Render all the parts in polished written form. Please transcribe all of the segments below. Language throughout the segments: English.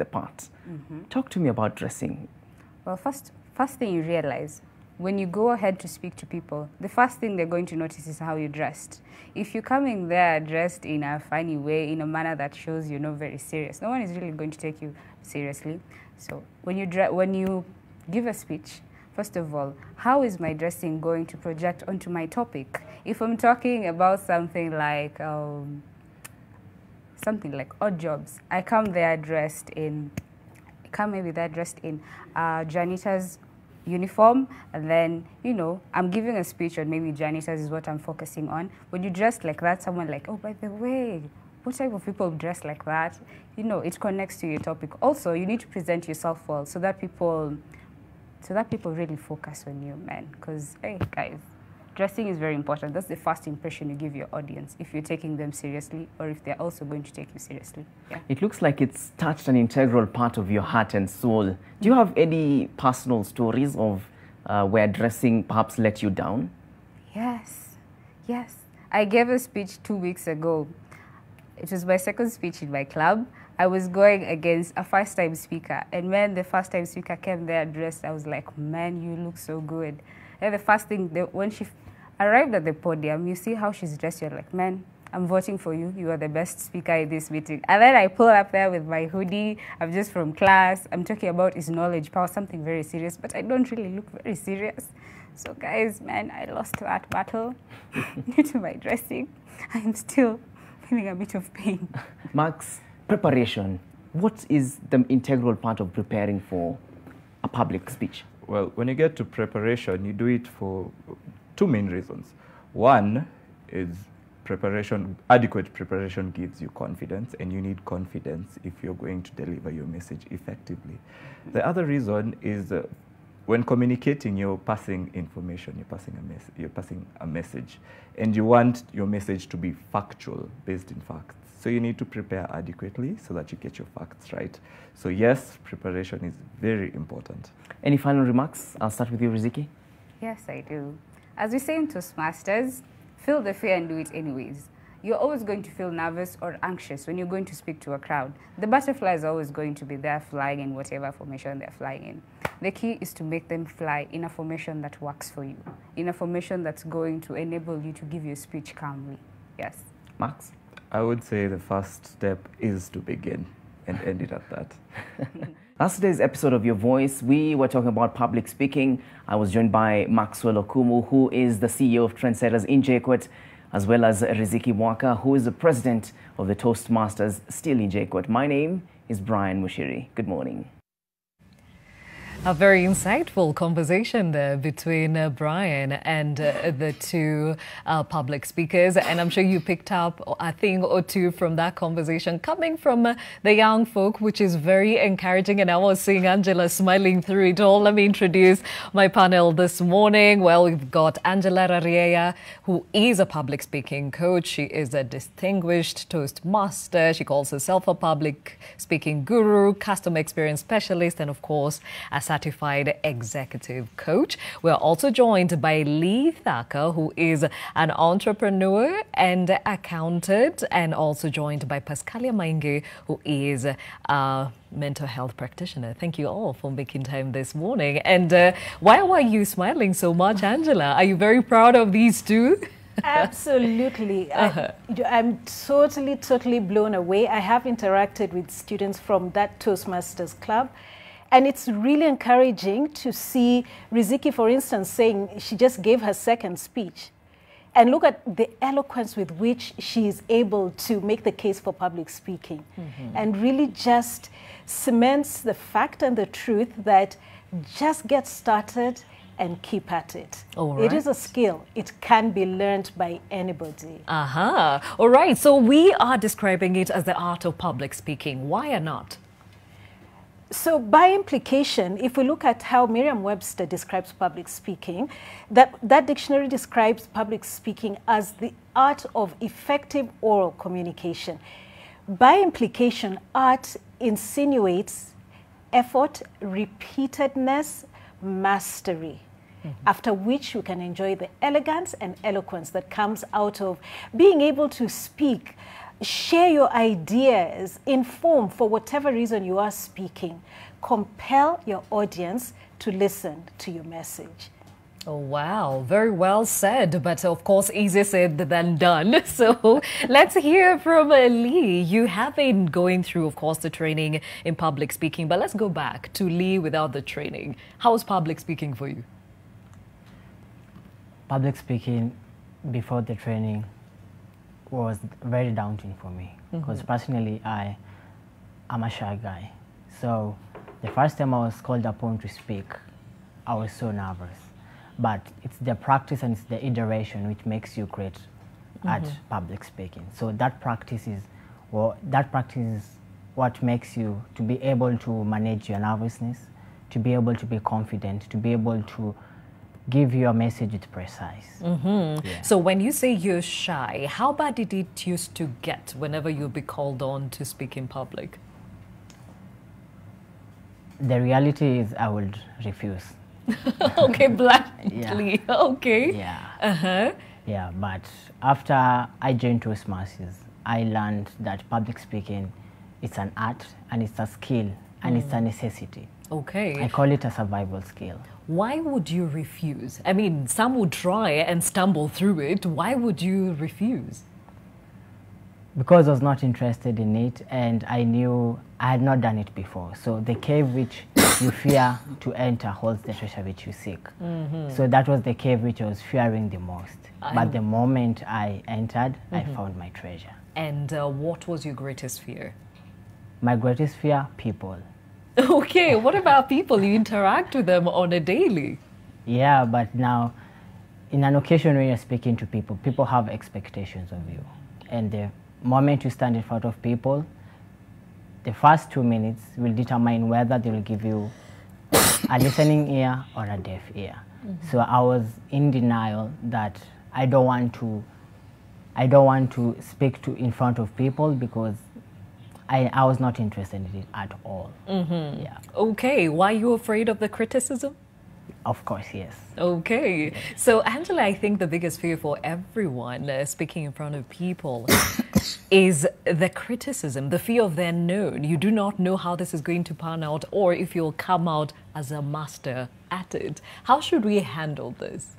the part. Talk to me about dressing. Well, first thing you realize, when you go ahead to speak to people, the first thing they're going to notice is how you're dressed. If you're coming there dressed in a funny way, in a manner that shows you're not very serious, no one is really going to take you seriously. So when you give a speech, first of all, how is my dressing going to project onto my topic? If I'm talking about something like odd jobs, I come there dressed in janitor's uniform, and then, you know, I'm giving a speech on maybe janitors is what I'm focusing on. When you dress like that, someone like, oh, by the way, what type of people dress like that? You know, it connects to your topic. Also, you need to present yourself well so that people really focus on you, man. Because, hey, guys, dressing is very important. That's the first impression you give your audience, if you're taking them seriously or if they're also going to take you seriously. Yeah. It looks like it's touched an integral part of your heart and soul. Do you have any personal stories of where dressing perhaps let you down? Yes. I gave a speech 2 weeks ago. It was my second speech in my club. I was going against a first-time speaker. And when the first-time speaker came there dressed, I was like, man, you look so good. And the first thing, when she arrived at the podium, you see how she's dressed, you're like, man, I'm voting for you. You are the best speaker in this meeting. And then I pull up there with my hoodie. I'm just from class. I'm talking about is knowledge power, something very serious, but I don't really look very serious. So guys, man, I lost that battle due to my dressing. I'm still feeling a bit of pain. Max, preparation. What is the integral part of preparing for a public speech? Well, when you get to preparation, you do it for two main reasons. One is preparation. Adequate preparation gives you confidence, and you need confidence if you're going to deliver your message effectively. The other reason is when communicating, you're passing information, you're passing a message, and you want your message to be factual, based in facts. So you need to prepare adequately so that you get your facts right. So yes, preparation is very important. Any final remarks? I'll start with you, Riziki. Yes, I do. As we say in Toastmasters, feel the fear and do it anyways. You're always going to feel nervous or anxious when you're going to speak to a crowd. The butterflies are always going to be there flying in whatever formation they're flying in. The key is to make them fly in a formation that works for you, in a formation that's going to enable you to give your speech calmly. Yes. Max? I would say the first step is to begin and end it at that. Last today's episode of Your Voice, we were talking about public speaking. I was joined by Maxwell Okumu, who is the CEO of Trendsetters in JKUAT, as well as Riziki Mwaka, who is the president of the Toastmasters, still in JKUAT. My name is Brian Mushiri. Good morning. A very insightful conversation there between Brian and the two public speakers. And I'm sure you picked up a thing or two from that conversation coming from the young folk, which is very encouraging. And I was seeing Angela smiling through it all. Let me introduce my panel this morning. Well, we've got Angela Rariea, who is a public speaking coach. She is a distinguished Toastmaster. She calls herself a public speaking guru, customer experience specialist, and of course, a certified executive coach. We're also joined by Lee Thacker, who is an entrepreneur and accountant, and also joined by Pascalia Mainge, who is a mental health practitioner. Thank you all for making time this morning. And why were you smiling so much, Angela? Are you very proud of these two? Absolutely. I'm totally blown away. I have interacted with students from that Toastmasters Club, and it's really encouraging to see Riziki, for instance, saying she just gave her second speech. And look at the eloquence with which she is able to make the case for public speaking, and really just cements the fact and the truth that just get started and keep at it. All right. It is a skill. It can be learned by anybody. All right. So we are describing it as the art of public speaking. Why or not? So by implication, if we look at how Merriam-Webster describes public speaking, that dictionary describes public speaking as the art of effective oral communication. By implication, art insinuates effort, repeatedness, mastery, after which you can enjoy the elegance and eloquence that comes out of being able to speak share your ideas, inform for whatever reason you are speaking. Compel your audience to listen to your message. Oh, wow. Very well said, but of course, easier said than done. So let's hear from Lee. You have been going through, of course, the training in public speaking, but let's go back to Lee without the training. How was public speaking for you? Public speaking before the training was very daunting for me because personally I'm a shy guy. So the first time I was called upon to speak, I was so nervous. But it's the practice and it's the iteration which makes you great at public speaking. So that practice is what makes you to be able to manage your nervousness, to be able to be confident, to be able to give your message with precise. Yeah. So when you say you're shy, how bad did it used to get whenever you'd be called on to speak in public? The reality is I would refuse. Okay, bluntly. Yeah. Okay. Yeah. Yeah, but after I joined Toastmasters, I learned that public speaking, it's an art and it's a skill and it's a necessity. Okay. I call it a survival skill. Why would you refuse? I mean, some would try and stumble through it. Why would you refuse? Because I was not interested in it and I knew I had not done it before. So the cave which you fear to enter holds the treasure which you seek. So that was the cave which I was fearing the most. But the moment I entered, I found my treasure. And what was your greatest fear? My greatest fear, people. Okay, what about people? You interact with them on a daily. Yeah, but now, in an occasion when you're speaking to people, people have expectations of you. And the moment you stand in front of people, the first 2 minutes will determine whether they will give you a listening ear or a deaf ear. So I was in denial that I don't want to speak in front of people because I was not interested in it at all. Yeah. Okay, why are you afraid of the criticism? Of course, yes. Okay. So, Angela, I think the biggest fear for everyone speaking in front of people is the criticism, the fear of the unknown. You do not know how this is going to pan out or if you'll come out as a master at it. How should we handle this?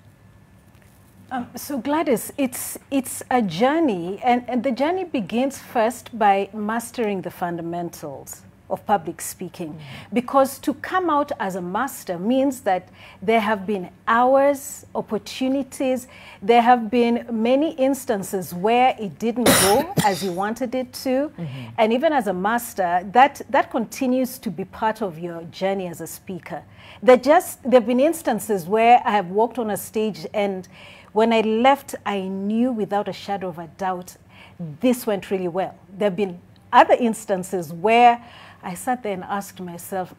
So Gladys, it's a journey, and the journey begins first by mastering the fundamentals of public speaking. Because to come out as a master means that there have been hours, opportunities, there have been many instances where it didn't go as you wanted it to. And even as a master, that continues to be part of your journey as a speaker. There have been instances where I have walked on a stage and when I left, I knew without a shadow of a doubt, this went really well. There have been other instances where I sat there and asked myself,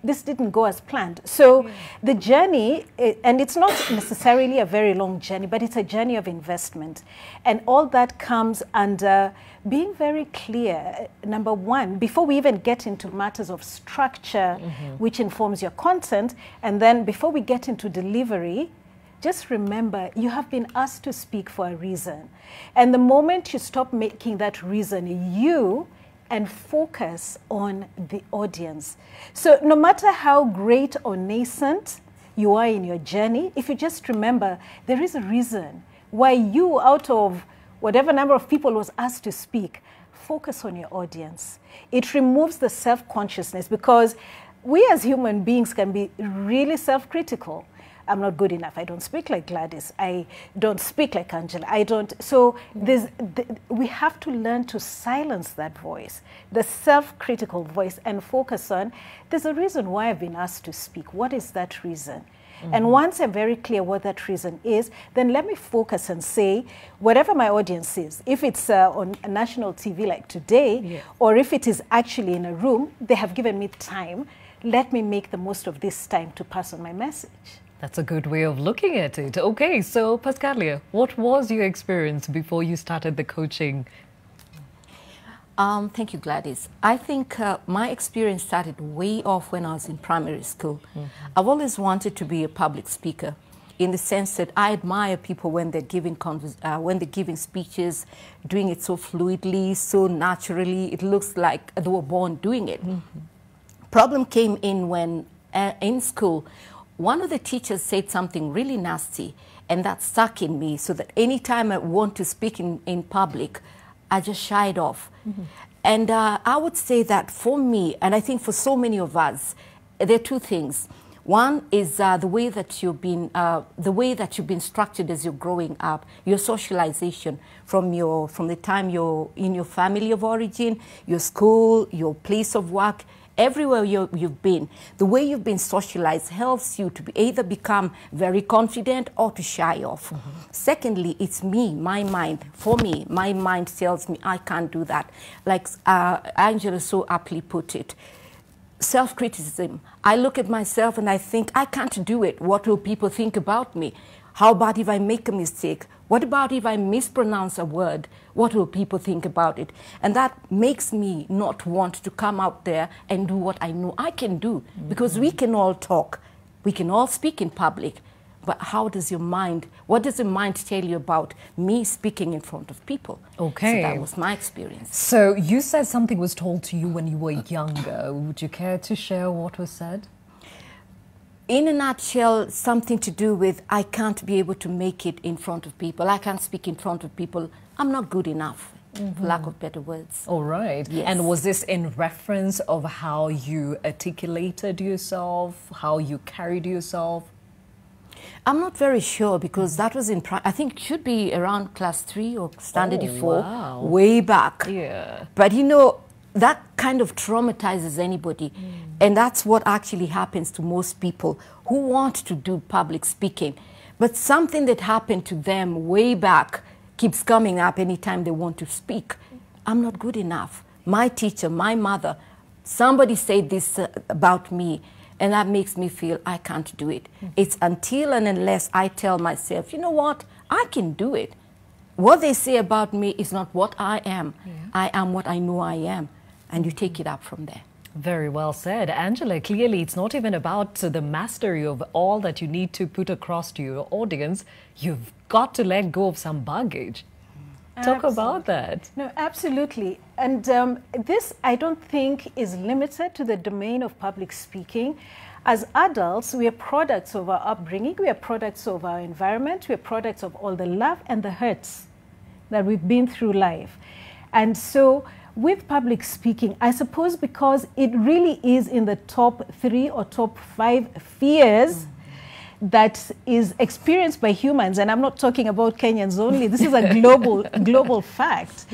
this didn't go as planned. So the journey, and it's not necessarily a very long journey, but it's a journey of investment. And all that comes under being very clear, number one, before we even get into matters of structure, which informs your content, and then before we get into delivery, just remember, you have been asked to speak for a reason. And the moment you stop making that reason you and focus on the audience. So no matter how great or nascent you are in your journey, if you just remember, there is a reason why you, out of whatever number of people was asked to speak, focus on your audience. It removes the self-consciousness because we as human beings can be really self-critical. I'm not good enough. I don't speak like Gladys. I don't speak like Angela. I don't. So we have to learn to silence that voice, the self-critical voice, and focus on, there's a reason why I've been asked to speak. What is that reason? And once I'm very clear what that reason is, then let me focus and say, whatever my audience is, if it's on a national TV like today, or if it is actually in a room, they have given me time. Let me make the most of this time to pass on my message. That's a good way of looking at it. Okay, so Pascalia, what was your experience before you started the coaching? Thank you, Gladys. I think my experience started way off when I was in primary school. I've always wanted to be a public speaker. in the sense that I admire people when they're giving speeches, doing it so fluidly, so naturally. It looks like they were born doing it. Problem came in when in school, one of the teachers said something really nasty, and that stuck in me, so that anytime I want to speak in public, I just shied off. And I would say that for me, and I think for so many of us, there are two things. One is the way that you've been structured as you're growing up, your socialization from the time you're in your family of origin, your school, your place of work. Everywhere you've been, the way you've been socialized helps you to either become very confident or to shy off. Secondly, it's me, my mind. For me, my mind tells me I can't do that. Like Angela so aptly put it, self-criticism. I look at myself and I think, I can't do it. What will people think about me? How about if I make a mistake? What about if I mispronounce a word? What will people think about it? And that makes me not want to come out there and do what I know I can do. Because we can all talk. We can all speak in public. But how does your mind, what does your mind tell you about me speaking in front of people? Okay. So that was my experience. So you said something was told to you when you were younger. Would you care to share what was said? In a nutshell, something to do with I can't be able to make it in front of people. I can't speak in front of people. I'm not good enough, for lack of better words. All right. Yes. And was this in reference of how you articulated yourself, how you carried yourself? I'm not very sure, because that was I think it should be around class 3 or standard 4, wow. way back. Yeah. But you know, that kind of traumatizes anybody. And that's what actually happens to most people who want to do public speaking. But something that happened to them way back keeps coming up anytime they want to speak. I'm not good enough. My teacher, my mother, somebody said this about me, and that makes me feel I can't do it. It's until and unless I tell myself, you know what, I can do it. What they say about me is not what I am. I am what I know I am. And you take it up from there. Very well said. Angela, clearly it's not even about the mastery of all that you need to put across to your audience. You've got to let go of some baggage. Talk about that. No, absolutely. And this, I don't think, is limited to the domain of public speaking. As adults, we are products of our upbringing. We are products of our environment. We are products of all the love and the hurts that we've been through life. And so with public speaking, I suppose because it really is in the top 3 or top 5 fears that is experienced by humans, and I'm not talking about Kenyans only, this is a global fact,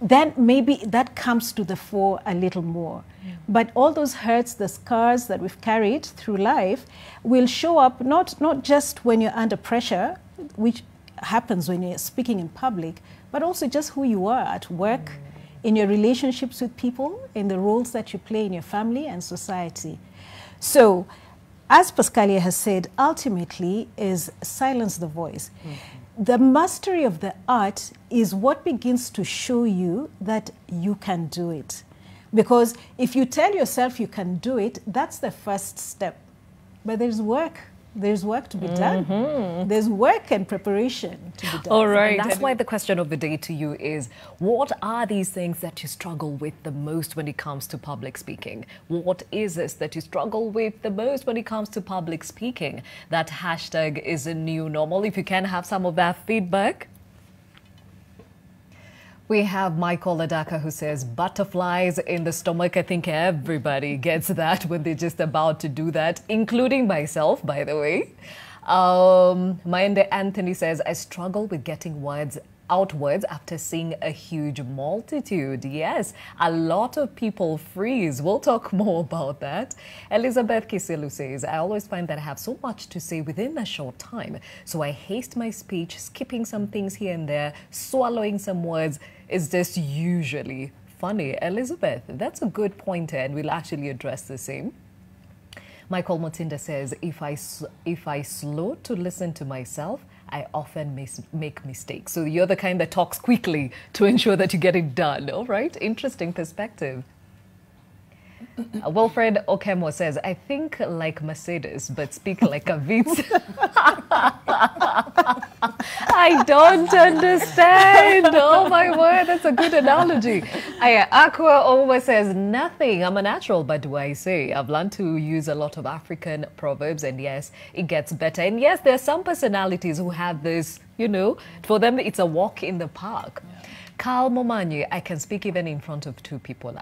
then maybe that comes to the fore a little more. But all those hurts, the scars that we've carried through life will show up not just when you're under pressure, which happens when you're speaking in public, but also just who you are at work, in your relationships with people, in the roles that you play in your family and society. So, as Pascalia has said, ultimately is silence the voice. The mastery of the art is what begins to show you that you can do it. Because if you tell yourself you can do it, that's the first step. But there's work. There's work to be done. There's work and preparation to be done. All right. That's why the question of the day to you is, what are these things that you struggle with the most when it comes to public speaking? What is this that you struggle with the most when it comes to public speaking? That hashtag is a new normal. If you can have some of that feedback. We have Michael Ladaka who says butterflies in the stomach. I think everybody gets that when they're just about to do that, including myself, by the way. Maende Anthony says, I struggle with getting words after seeing a huge multitude. Yes, a lot of people freeze. We'll talk more about that. Elizabeth Kisilu says, I always find that I have so much to say within a short time. So I haste my speech, skipping some things here and there, swallowing some words. Is just usually funny. Elizabeth, that's a good pointer, and we'll actually address the same. Michael Mutinda says, if I slow to listen to myself, I often make mistakes. So you're the kind that talks quickly to ensure that you get it done. All right, interesting perspective. Wilfred Okemo says, I think like Mercedes, but speak like a Vitz. I don't understand. Oh my word, that's a good analogy. Aqua always says, nothing. I'm a natural, but do I say? I've learned to use a lot of African proverbs, and yes, it gets better. And yes, there are some personalities who have this, you know, for them it's a walk in the park. Carl Momanye, I can speak even in front of two people.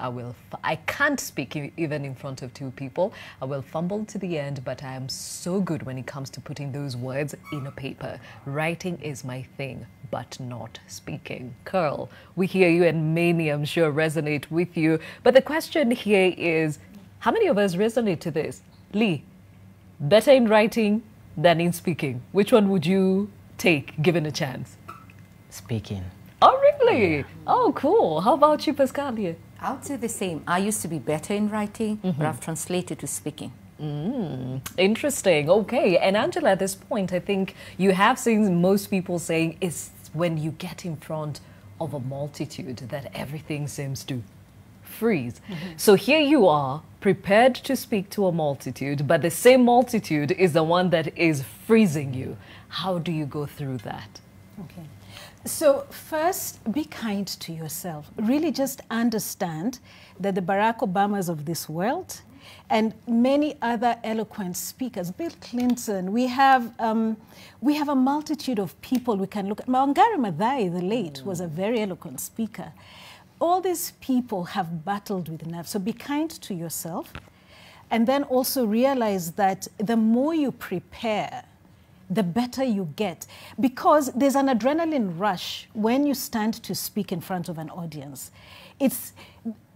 I can't speak even in front of two people. I will fumble to the end, but I am so good when it comes to putting those words in a paper. Writing is my thing, but not speaking. Carl, we hear you, and many, I'm sure, resonate with you. But the question here is, how many of us resonate to this? Lee, better in writing than in speaking. Which one would you take, given a chance? Speaking. Oh, really? Yeah. Oh, cool. How about you, Pascalia? I would say the same. I used to be better in writing, but I've translated to speaking. Interesting. Okay. And Angela, at this point, I think you have seen most people saying it's when you get in front of a multitude that everything seems to freeze. So here you are, prepared to speak to a multitude, but the same multitude is the one that is freezing you. How do you go through that? Okay. So first, be kind to yourself. Really just understand that the Barack Obamas of this world and many other eloquent speakers, Bill Clinton, we have a multitude of people we can look at. Wangari Maathai, the late, was a very eloquent speaker. All these people have battled with nerves. So be kind to yourself. And then also realize that the more you prepare, the better you get, because there's an adrenaline rush when you stand to speak in front of an audience. It's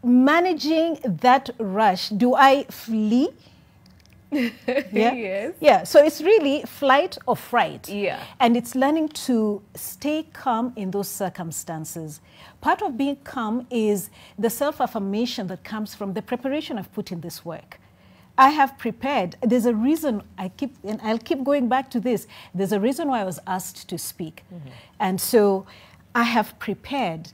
managing that rush. Do I flee? Yeah? Yes. Yeah, so it's really flight or fright. Yeah. And it's learning to stay calm in those circumstances. Part of being calm is the self-affirmation that comes from the preparation I've put in this work. I have prepared. There's a reason and I'll keep going back to this. There's a reason why I was asked to speak. And so I have prepared.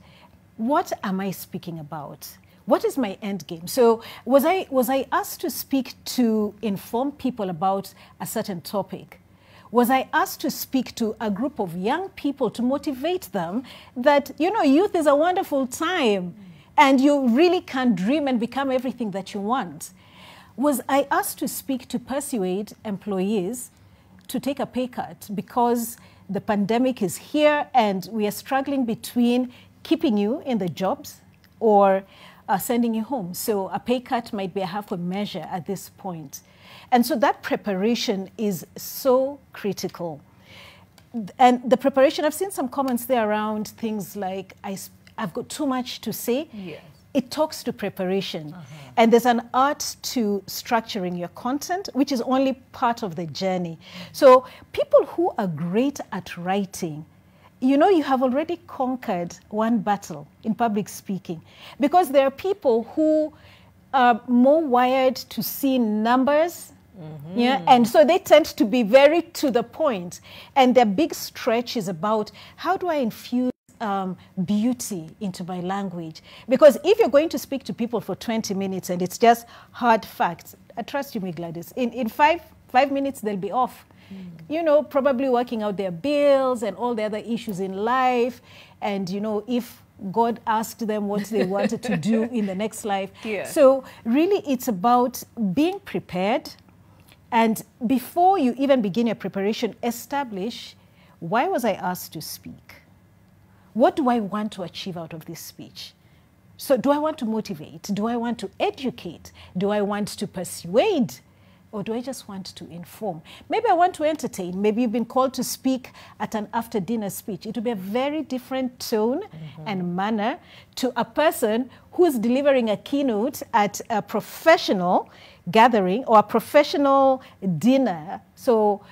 What am I speaking about? What is my end game? So was I asked to speak to inform people about a certain topic? Was I asked to speak to a group of young people to motivate them that, you know, youth is a wonderful time and you really can dream and become everything that you want? Was I asked to speak to persuade employees to take a pay cut because the pandemic is here and we are struggling between keeping you in the jobs or sending you home? So a pay cut might be a half a measure at this point. And so that preparation is so critical. And the preparation, I've seen some comments there around things like, I've got too much to say. Yes. It talks to preparation. And there's an art to structuring your content, which is only part of the journey. So people who are great at writing, you know, you have already conquered one battle in public speaking, because there are people who are more wired to see numbers. Yeah, and so they tend to be very to the point. And their big stretch is about, how do I infuse beauty into my language? Because if you're going to speak to people for 20 minutes and it's just hard facts, trust you me, Gladys, in five minutes they'll be off. You know, probably working out their bills and all the other issues in life. And, you know, if God asked them what they wanted to do in the next life. Yeah. So really it's about being prepared. And before you even begin your preparation, establish, why was I asked to speak? What do I want to achieve out of this speech? So do I want to motivate? Do I want to educate? Do I want to persuade? Or do I just want to inform? Maybe I want to entertain. Maybe you've been called to speak at an after-dinner speech. It will be a very different tone and manner to a person who's delivering a keynote at a professional gathering or a professional dinner. So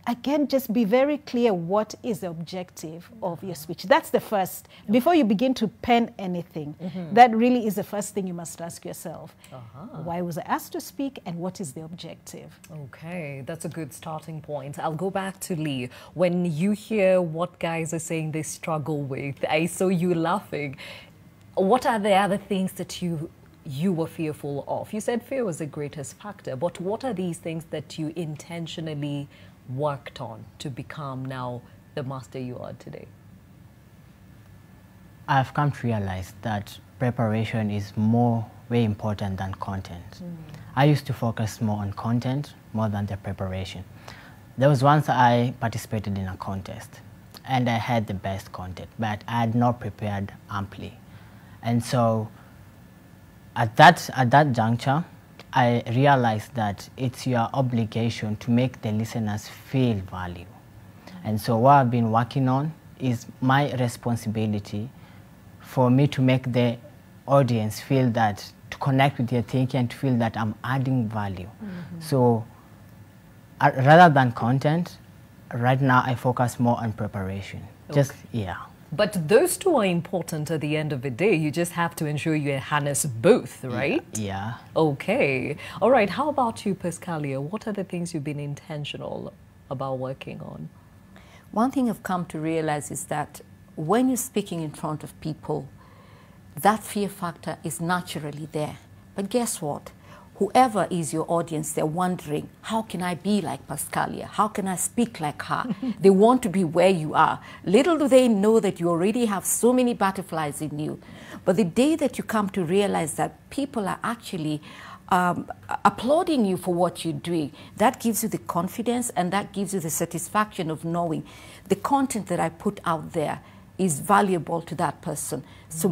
again, just be very clear what is the objective of your speech. That's the first. Before you begin to pen anything, that really is the first thing you must ask yourself. Why was I asked to speak and what is the objective? Okay, that's a good starting point. I'll go back to Lee. When you hear what guys are saying they struggle with, I saw you laughing. What are the other things that you you were fearful of? You said fear was the greatest factor, but what are these things that you intentionally worked on to become now the master you are today? I've come to realize that preparation is way important than content. I used to focus more on content more than the preparation. There was once I participated in a contest and I had the best content, but I had not prepared amply. And so at that juncture, I realized that it's your obligation to make the listeners feel value. And so what I've been working on is my responsibility for me to make the audience feel that, to connect with their thinking and to feel that I'm adding value. So rather than content, right now I focus more on preparation. Okay. But those two are important at the end of the day. You just have to ensure you harness both, right? Yeah. Okay. All right. How about you, Pascalia? What are the things you've been intentional about working on? One thing I've come to realize is that when you're speaking in front of people, that fear factor is naturally there. But guess what? Whoever is your audience, they're wondering, how can I be like Pascalia? How can I speak like her? They want to be where you are. Little do they know that you already have so many butterflies in you. But the day that you come to realize that people are actually applauding you for what you're doing, that gives you the confidence and that gives you the satisfaction of knowing the content that I put out there is valuable to that person. So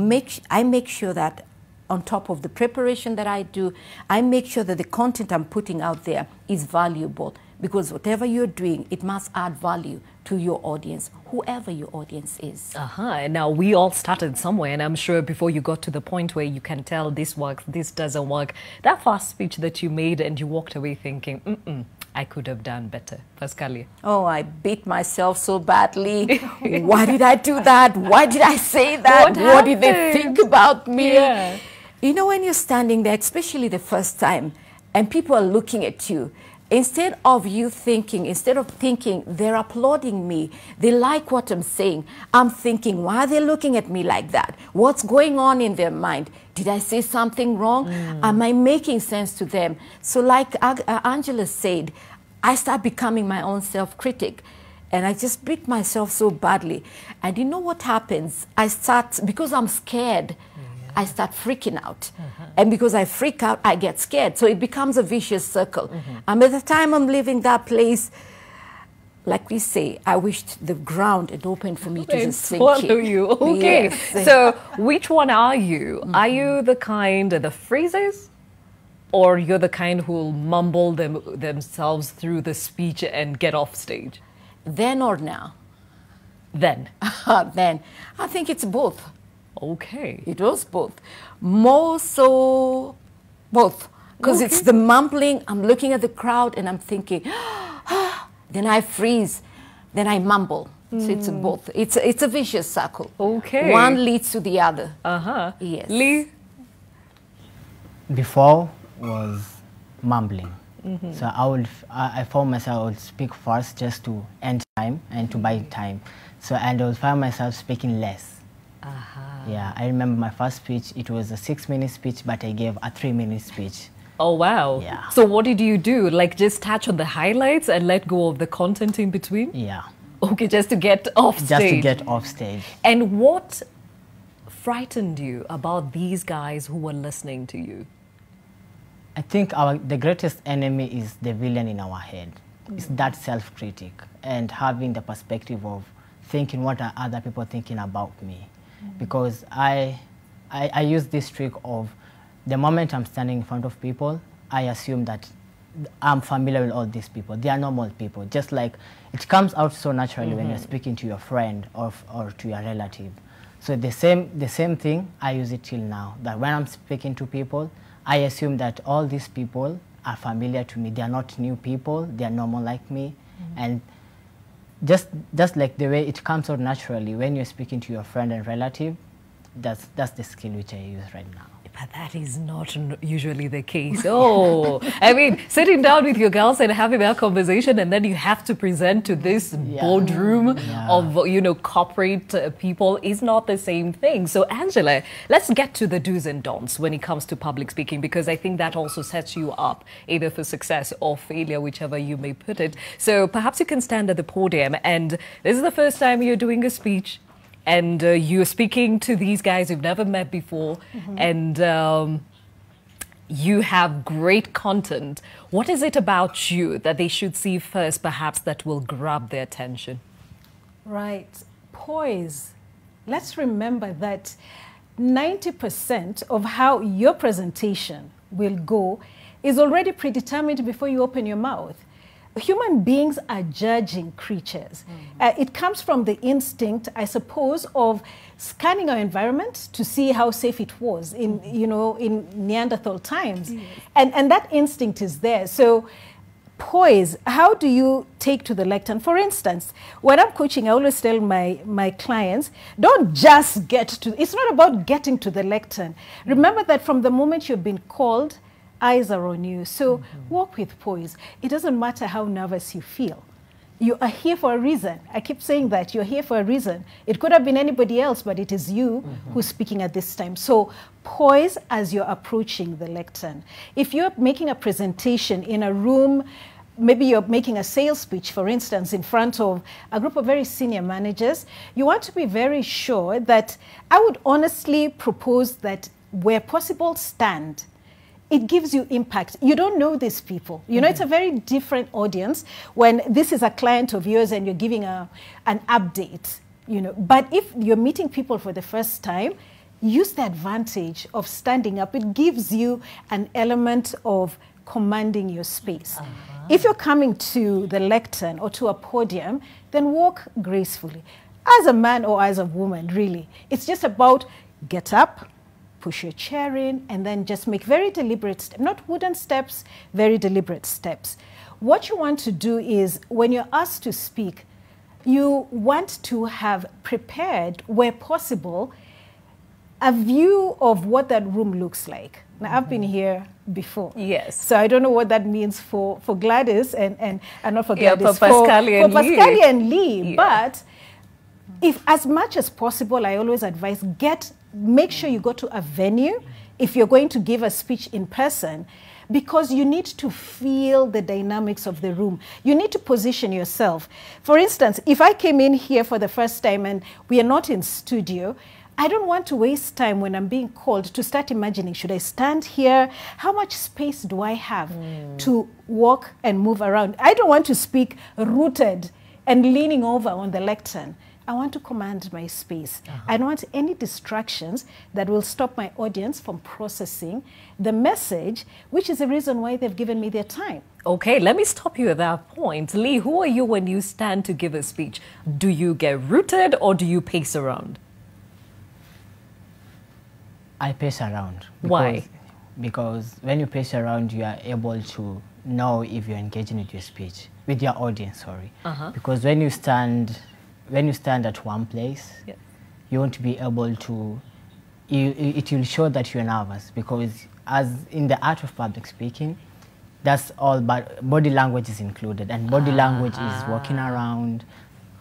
I make sure that on top of the preparation that I do, I make sure that the content I'm putting out there is valuable, because whatever you're doing, it must add value to your audience, whoever your audience is. And now we all started somewhere, and I'm sure before you got to the point where you can tell this works, this doesn't work, that first speech that you made and you walked away thinking, I could have done better. Pascalia. Oh, I beat myself so badly. Why did I do that? Why did I say that? What did they think about me? Yeah. You know, when you're standing there, especially the first time, and people are looking at you, instead of thinking, they're applauding me, they like what I'm saying, I'm thinking, why are they looking at me like that? What's going on in their mind? Did I say something wrong? Am I making sense to them? So like Angela said, I start becoming my own self-critic. And I just beat myself so badly. And you know what happens? Because I'm scared, I start freaking out. And because I freak out, I get scared. So it becomes a vicious circle. And by the time I'm leaving that place, like we say, I wished the ground had opened for me to just sink in. You. Okay. Yes. So which one are you? Are you the kind that freezes? Or you're the kind who will mumble themselves through the speech and get off stage? Then or now? Then. Then. I think it's both. Okay. It was both. More so both. Because it's the mumbling, I'm looking at the crowd and I'm thinking, then I freeze, then I mumble. So it's both. It's a vicious circle. Okay. One leads to the other. Yes. Lee? Before was mumbling. So I found myself I would speak first just to end time and to buy time. So and I would find myself speaking less. Yeah, I remember my first speech, it was a 6-minute speech, but I gave a 3-minute speech. Oh, wow. Yeah. So what did you do? Like just touch on the highlights and let go of the content in between? Yeah. Okay, just to get off stage. Just to get off stage. And what frightened you about these guys who were listening to you? I think the greatest enemy is the villain in our head. It's that self-critic and having the perspective of thinking what are other people thinking about me. Because I use this trick of the moment I'm standing in front of people, I assume that I'm familiar with all these people. They are normal people. Just like it comes out so naturally when you're speaking to your friend or to your relative. So the same thing, I use it till now. That when I'm speaking to people, I assume that all these people are familiar to me. They are not new people. They are normal like me. And just like the way it comes out naturally when you're speaking to your friend and relative, that's the skill which I use right now. But that is not usually the case. Oh, I mean, sitting down with your girls and having that conversation, and then you have to present to this boardroom of, you know, corporate people is not the same thing. So, Angela, let's get to the do's and don'ts when it comes to public speaking, because I think that also sets you up either for success or failure, whichever you may put it. So perhaps you can stand at the podium, and this is the first time you're doing a speech, and you're speaking to these guys you've never met before, and you have great content. What is it about you that they should see first, perhaps, that will grab their attention? Right. Poise. Let's remember that 90% of how your presentation will go is already predetermined before you open your mouth. Human beings are judging creatures. It comes from the instinct, I suppose, of scanning our environment to see how safe it was in, you know, in Neanderthal times. And that instinct is there. So poise, how do you take to the lectern? For instance, when I'm coaching, I always tell my clients, don't just get to, it's not about getting to the lectern. Remember that from the moment you've been called, eyes are on you. So walk with poise. It doesn't matter how nervous you feel. You are here for a reason. I keep saying that you're here for a reason. It could have been anybody else, but it is you who's speaking at this time. So poise as you're approaching the lectern. If you're making a presentation in a room, maybe you're making a sales speech, for instance, in front of a group of very senior managers, you want to be very sure that I would honestly propose that where possible, stand. It gives you impact. You don't know these people. You know, it's a very different audience when this is a client of yours and you're giving an update, you know. But if you're meeting people for the first time, use the advantage of standing up. It gives you an element of commanding your space. If you're coming to the lectern or to a podium, then walk gracefully. As a man or as a woman, really. It's just about get up, push your chair in, and then just make very deliberate steps, not wooden steps, very deliberate steps. What you want to do is, when you're asked to speak, you want to have prepared, where possible, a view of what that room looks like. Now, I've been here before. Yes. So I don't know what that means for Gladys and not for Gladys, for Pascalia and Lee. But if, as much as possible, I always advise, make sure you go to a venue if you're going to give a speech in person, because you need to feel the dynamics of the room. You need to position yourself. For instance, if I came in here for the first time and we are not in studio, I don't want to waste time when I'm being called to start imagining, should I stand here? How much space do I have to walk and move around? I don't want to speak rooted and leaning over on the lectern. I want to command my space. I don't want any distractions that will stop my audience from processing the message, which is the reason why they've given me their time. Okay, let me stop you at that point. Lee, who are you when you stand to give a speech? Do you get rooted or do you pace around? I pace around. Why? Because when you pace around, you are able to know if you're engaging with your speech, with your audience, sorry. Because when you stand at one place, you won't be able to, it will show that you're nervous, because as in the art of public speaking, that's all, but body language is included, and body language is walking around,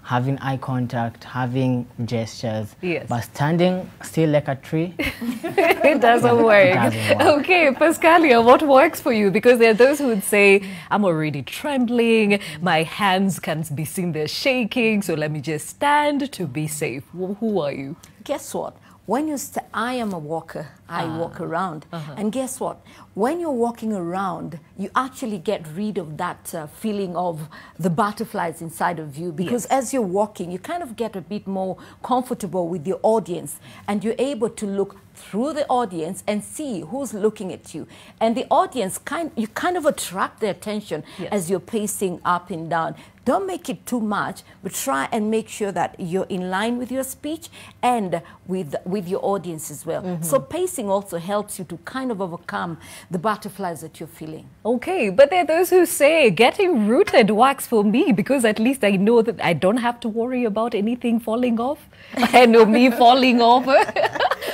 having eye contact, having gestures, but standing still like a tree, it doesn't work. Okay, Pascalia, what works for you? Because there are those who would say, I'm already trembling, my hands can be seen, they're shaking, so let me just stand to be safe. Who are you? Guess what? When you I am a walker, I walk around. And guess what? When you're walking around, you actually get rid of that feeling of the butterflies inside of you, because as you're walking, you kind of get a bit more comfortable with your audience, and you're able to look through the audience and see who's looking at you. And the audience, you kind of attract their attention as you're pacing up and down. Don't make it too much, but try and make sure that you're in line with your speech and with your audience as well. So pacing also helps you to kind of overcome the butterflies that you're feeling. Okay, but there are those who say getting rooted works for me, because at least I know that I don't have to worry about anything falling off. I know me falling off.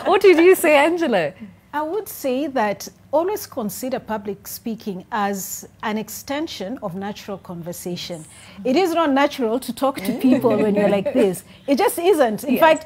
What did you say, Angela? I would say that always consider public speaking as an extension of natural conversation. It is not natural to talk to people when you're like this. It just isn't. In fact,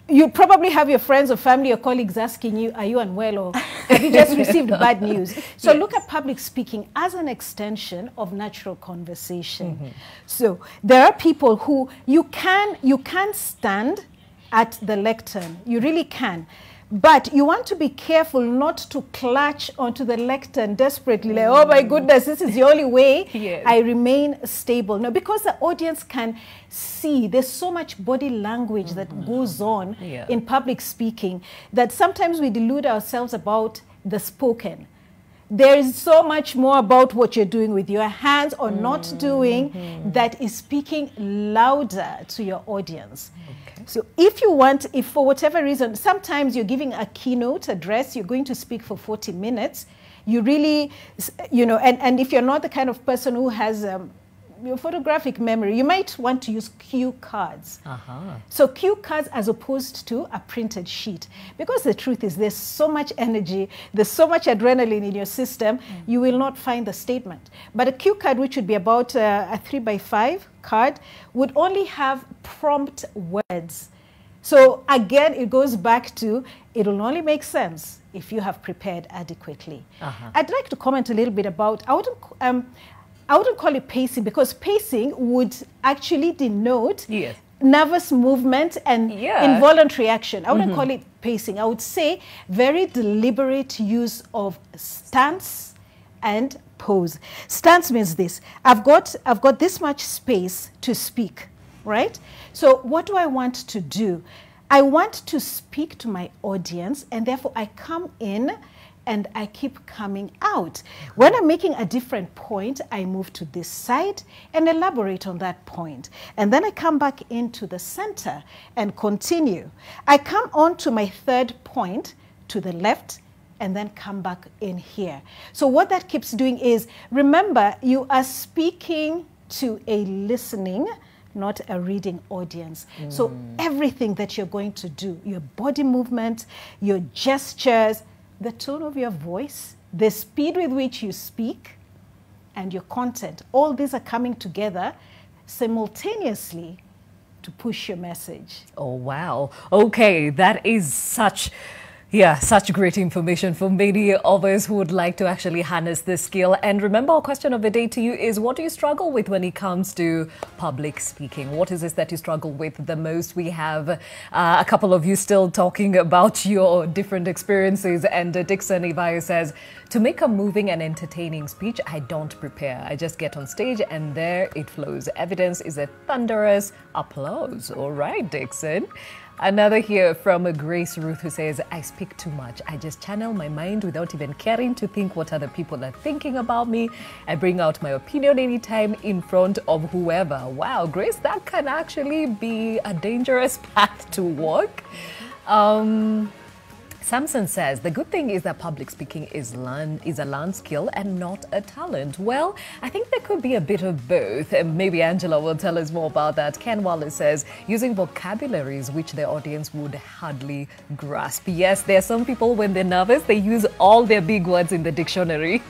you probably have your friends or family or colleagues asking you, are you unwell, or have you just received bad news? So look at public speaking as an extension of natural conversation. So there are people who you can stand at the lectern. You really can. But you want to be careful not to clutch onto the lectern desperately, like, oh my goodness, this is the only way I remain stable. No, because the audience can see there's so much body language that goes on in public speaking that sometimes we delude ourselves about the spoken. There is so much more about what you're doing with your hands or not doing that is speaking louder to your audience. So if you want, if for whatever reason, sometimes you're giving a keynote address, you're going to speak for 40 minutes, you really, you know, and if you're not the kind of person who has your photographic memory, you might want to use cue cards. So cue cards as opposed to a printed sheet. Because the truth is there's so much energy, there's so much adrenaline in your system, you will not find the statement. But a cue card, which would be about a 3x5 card, would only have prompt words. So again, it goes back to, it will only make sense if you have prepared adequately. I'd like to comment a little bit about, I wouldn't call it pacing, because pacing would actually denote nervous movement and involuntary action. I wouldn't call it pacing. I would say very deliberate use of stance and pose. Stance means this: I've got this much space to speak, right? So what do I want to do? I want to speak to my audience, and therefore I come in and I keep coming out. When I'm making a different point, I move to this side and elaborate on that point. And then I come back into the center and continue. I come on to my third point to the left and then come back in here. So what that keeps doing is, remember, you are speaking to a listening, not a reading audience. So everything that you're going to do, your body movement, your gestures, the tone of your voice, the speed with which you speak, and your content, all these are coming together simultaneously to push your message. Oh, wow. Okay, that is such great information for many of us who would like to actually harness this skill. And remember, our question of the day to you is, what do you struggle with when it comes to public speaking? What is it that you struggle with the most? We have a couple of you still talking about your different experiences. And Dixon Ivayo says, to make a moving and entertaining speech, I don't prepare. I just get on stage and there it flows. Evidence is a thunderous applause. All right, Dixon. Another here from Grace Ruth, who says, I speak too much. I just channel my mind without even caring to think what other people are thinking about me. I bring out my opinion anytime in front of whoever. Wow, Grace, that can actually be a dangerous path to walk. Samson says, the good thing is that public speaking is a learned skill and not a talent. Well, I think there could be a bit of both. And maybe Angela will tell us more about that. Ken Wallace says, using vocabularies which the audience would hardly grasp. Yes, there are some people, when they're nervous, they use all their big words in the dictionary.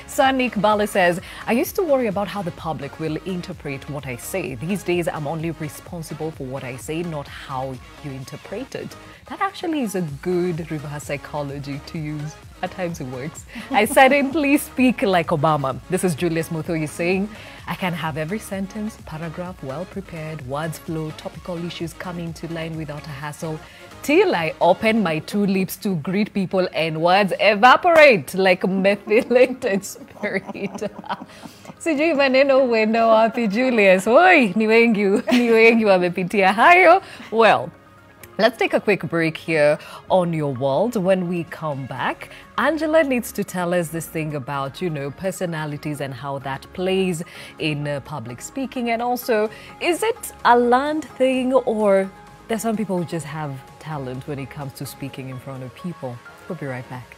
Sanik Bala says, I used to worry about how the public will interpret what I say. These days, I'm only responsible for what I say, not how you interpret it. That actually is a good reverse psychology to use. At times it works. I silently speak like Obama. This is Julius Muthoyi saying, I can have every sentence, paragraph well prepared, words flow, topical issues come into line without a hassle, till I open my two lips to greet people and words evaporate like methylated spirit. Sijui maneno wendo wapi, Julius. Oi, ni wengi wamepitia hayo. Well, let's take a quick break here on Your World. When we come back, Angela needs to tell us this thing about, personalities and how that plays in public speaking. And also, is it a learned thing, or there's some people who just have talent when it comes to speaking in front of people? We'll be right back.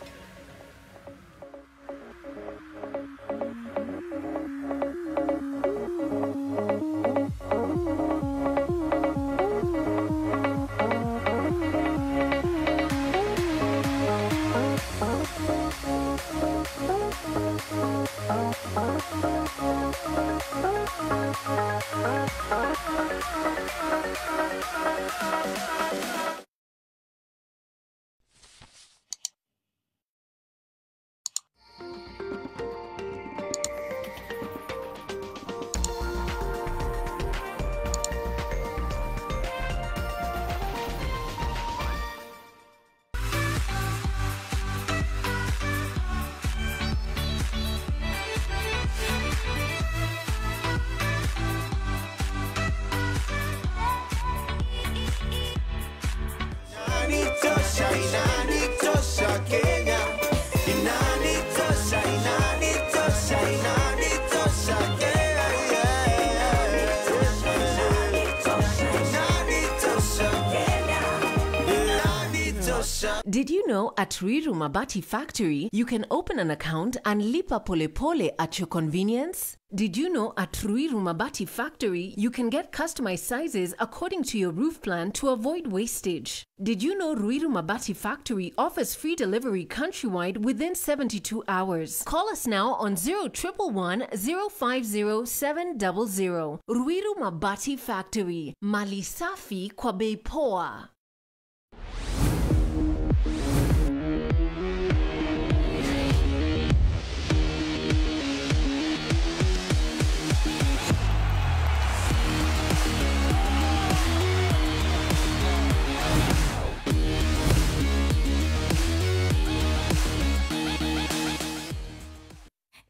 Did you know at Ruiru Mabati Factory, you can open an account and lipa pole pole at your convenience? Did you know at Ruiru Mabati Factory, you can get customized sizes according to your roof plan to avoid wastage? Did you know Ruiru Mabati Factory offers free delivery countrywide within 72 hours? Call us now on 0111 050 700. Ruiru Mabati Factory, mali safi kwa bei poa.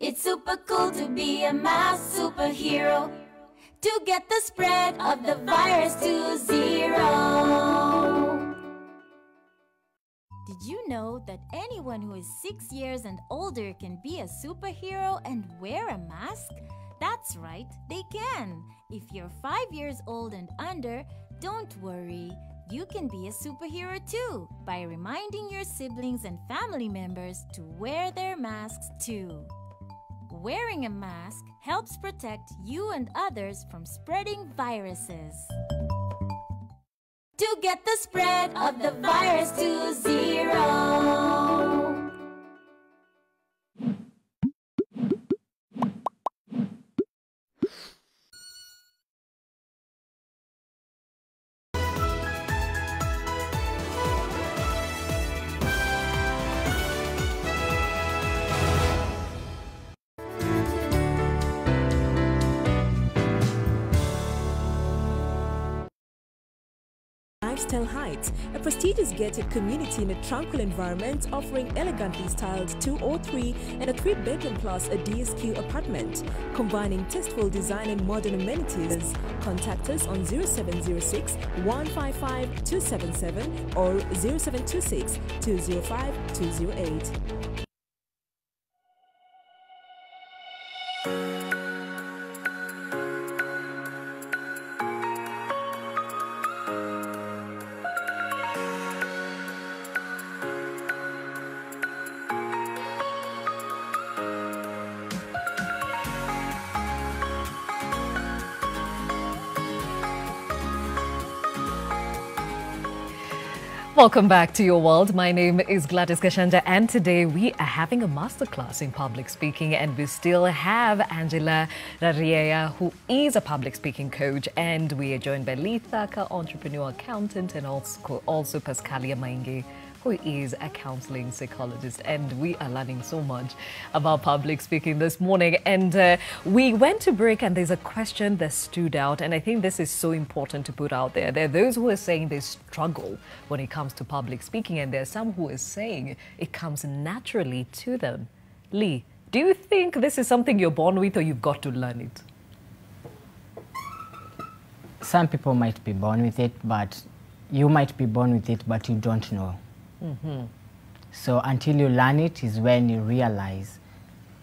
It's super cool to be a mass superhero, to get the spread of the virus to 0. Did you know that anyone who is 6 years and older can be a superhero and wear a mask? That's right, they can. If you're 5 years old and under, don't worry. You can be a superhero too by reminding your siblings and family members to wear their masks too. Wearing a mask helps protect you and others from spreading viruses. To get the spread of the virus to 0. Lifestyle Heights, a prestigious gated community in a tranquil environment offering elegantly styled 2 or 3 and a 3-bedroom plus a DSQ apartment, combining tasteful design and modern amenities. Contact us on 0706 155 277 or 0726 205 208. Welcome back to Your World. My name is Gladys Gachanja, and today we are having a masterclass in public speaking, and we still have Angela Rariea, who is a public speaking coach, and we are joined by Lee Thaka, entrepreneur accountant, and also Pascalia Mainge, who is a counseling psychologist, and we are learning so much about public speaking this morning. And we went to break, and there's a question that stood out, and I think this is so important to put out there. There are those who are saying they struggle when it comes to public speaking, and there are some who are saying it comes naturally to them. Lee, do you think this is something you're born with, or you've got to learn it? Some people might be born with it, but you might be born with it, but you don't know. Mm-hmm. So until you learn it is when you realize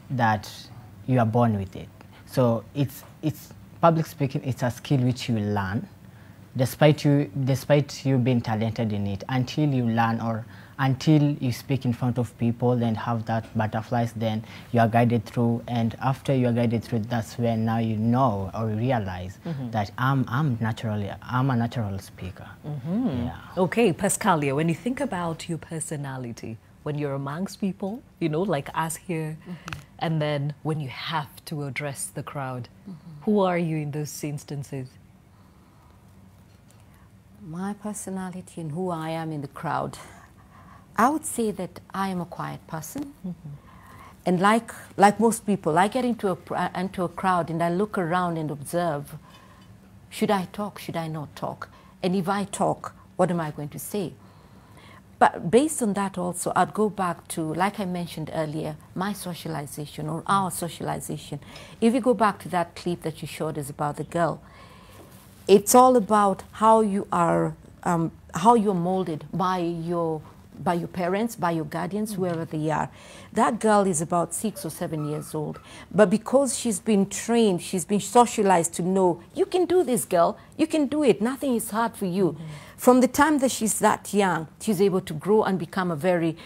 that you are born with it. So it's public speaking. It's a skill which you learn, despite you being talented in it. Until you learn, or until you speak in front of people and have that butterflies, then you are guided through. And after you are guided through, that's when now you know or you realize that I'm a natural speaker. Yeah. Okay, Pascalia, when you think about your personality, when you're amongst people, you know, like us here, and then when you have to address the crowd? Who are you in those instances? My personality and who I am in the crowd, I would say that I am a quiet person. And like most people, I get into a crowd and I look around and observe, should I talk, should I not talk? And if I talk, what am I going to say? But based on that also, I'd go back to, like I mentioned earlier, my socialization or our socialization. If you go back to that clip that you showed us about the girl, it's all about how you are, how you're molded by your parents, by your guardians, whoever they are. That girl is about 6 or 7 years old. But because she's been trained, she's been socialized to know, you can do this, girl. You can do it. Nothing is hard for you. From the time that she's that young, she's able to grow and become a very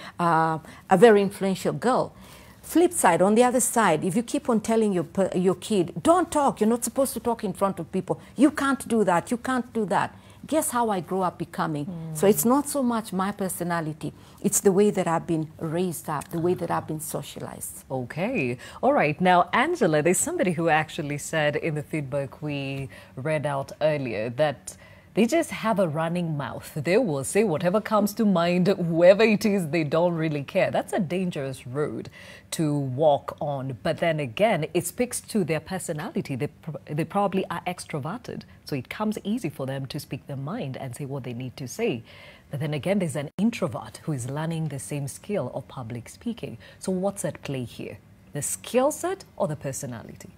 influential girl. Flip side, on the other side, if you keep on telling your kid, don't talk, you're not supposed to talk in front of people. You can't do that. You can't do that. Guess how I grow up becoming? So it's not so much my personality, it's the way that I've been raised up, the way that I've been socialized. Okay. All right. Now, Angela, there's somebody who actually said in the feedback we read out earlier that they just have a running mouth. They will say whatever comes to mind, whoever it is, they don't really care. That's a dangerous road to walk on. But then again, it speaks to their personality. They probably are extroverted. So it comes easy for them to speak their mind and say what they need to say. But then again, there's an introvert who is learning the same skill of public speaking. So what's at play here? The skill set or the personality?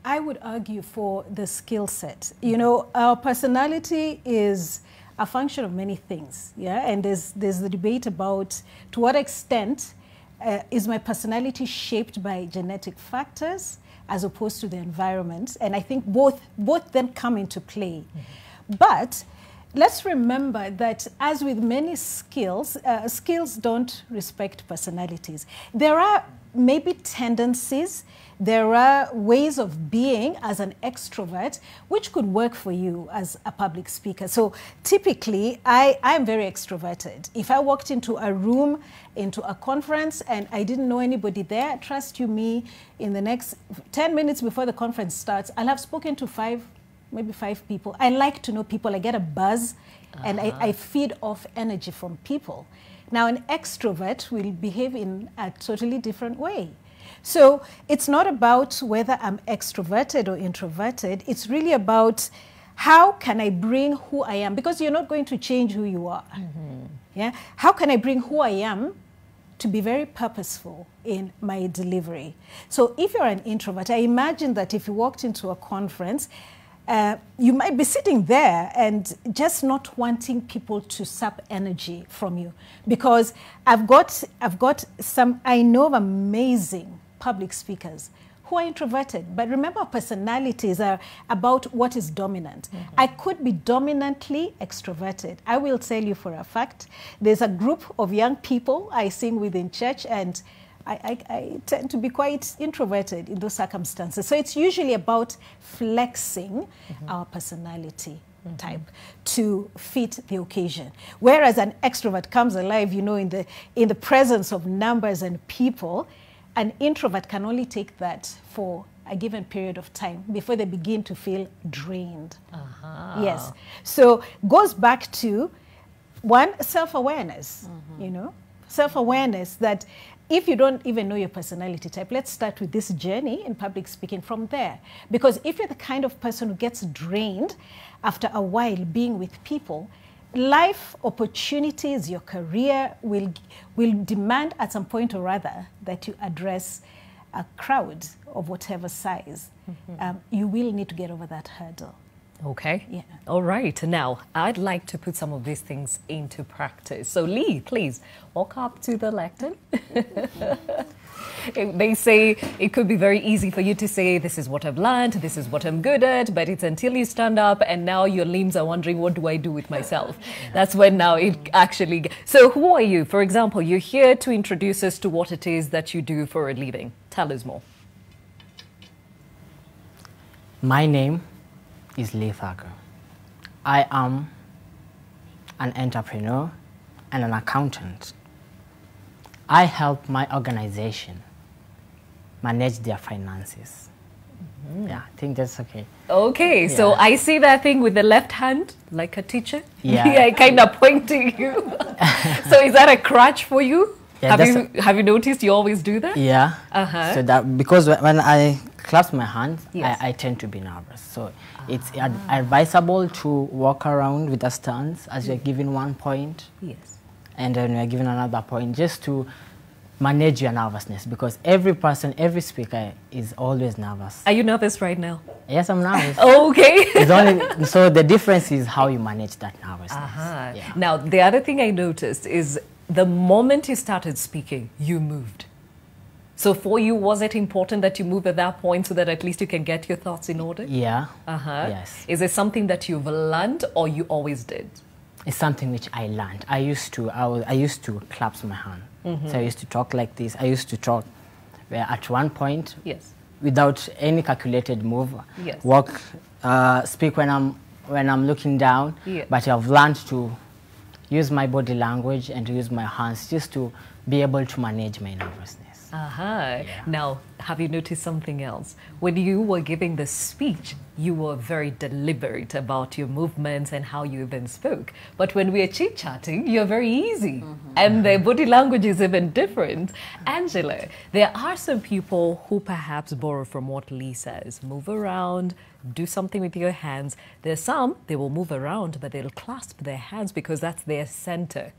I would argue for the skill set. You know, our personality is a function of many things, yeah? And there's the debate about to what extent is my personality shaped by genetic factors as opposed to the environment? And I think both then come into play. But let's remember that as with many skills, skills don't respect personalities. There are maybe tendencies, there are ways of being as an extrovert which could work for you as a public speaker. So typically, I'm very extroverted. If I walked into a room, into a conference, and I didn't know anybody there, trust you me, in the next 10 minutes before the conference starts, I'll have spoken to maybe five people. I like to know people. I get a buzz, and I feed off energy from people. Now, an extrovert will behave in a totally different way. So it's not about whether I'm extroverted or introverted. It's really about how can I bring who I am? Because you're not going to change who you are. Yeah? How can I bring who I am to be very purposeful in my delivery? So if you're an introvert, I imagine that if you walked into a conference, you might be sitting there and just not wanting people to sap energy from you, because I know of amazing public speakers who are introverted. But remember, personalities are about what is dominant. I could be dominantly extroverted. I will tell you for a fact, there's a group of young people I sing with in church, and I tend to be quite introverted in those circumstances. So it's usually about flexing our personality type to fit the occasion. Whereas an extrovert comes alive, you know, in the presence of numbers and people. An introvert can only take that for a given period of time before they begin to feel drained. Yes. So goes back to one, self-awareness, you know, self-awareness that if you don't even know your personality type, let's start with this journey in public speaking from there. Because if you're the kind of person who gets drained after a while being with people, life opportunities, your career will demand at some point or other that you address a crowd of whatever size. You will need to get over that hurdle. Okay. Yeah. All right. Now, I'd like to put some of these things into practice. So, Lee, please walk up to the lectern. They say it could be very easy for you to say, this is what I've learned, this is what I'm good at, but it's until you stand up and now your limbs are wondering, what do I do with myself? That's when now it actually... So who are you? For example, you're here to introduce us to what it is that you do for a living. Tell us more. My name is Lee Thacker. I am an entrepreneur and an accountant. I help my organization manage their finances. Yeah, I think that's okay. Okay, so I see that thing with the left hand, like a teacher. Yeah. I kind of point to you. So is that a crutch for you? Yeah, have you noticed you always do that? Yeah. So that because when I clasp my hands, Yes. I tend to be nervous. So it's advisable to walk around with a stance as you're giving one point. Yes. And then you're giving another point, just to manage your nervousness, because every person, every speaker is always nervous. Are you nervous right now? Yes, I'm nervous. Okay. It's only, so the difference is how you manage that nervousness. Yeah. Now, the other thing I noticed is the moment you started speaking, you moved. So for you, was it important that you move at that point so that at least you can get your thoughts in order? Yeah. Yes. Is it something that you've learned or you always did? It's something which I learned. I used to clasp my hand. So I used to talk like this. I used to talk where at one point, without any calculated move, walk, speak when I'm looking down. But I've learned to use my body language and to use my hands just to be able to manage my nervousness. Now, have you noticed something else? When you were giving the speech, you were very deliberate about your movements and how you even spoke. But when we are chit-chatting, you're very easy. And the body language is even different. Angela, there are some people who perhaps borrow from what Lee says. Move around, do something with your hands. There's some, they will move around, but they'll clasp their hands because that's their center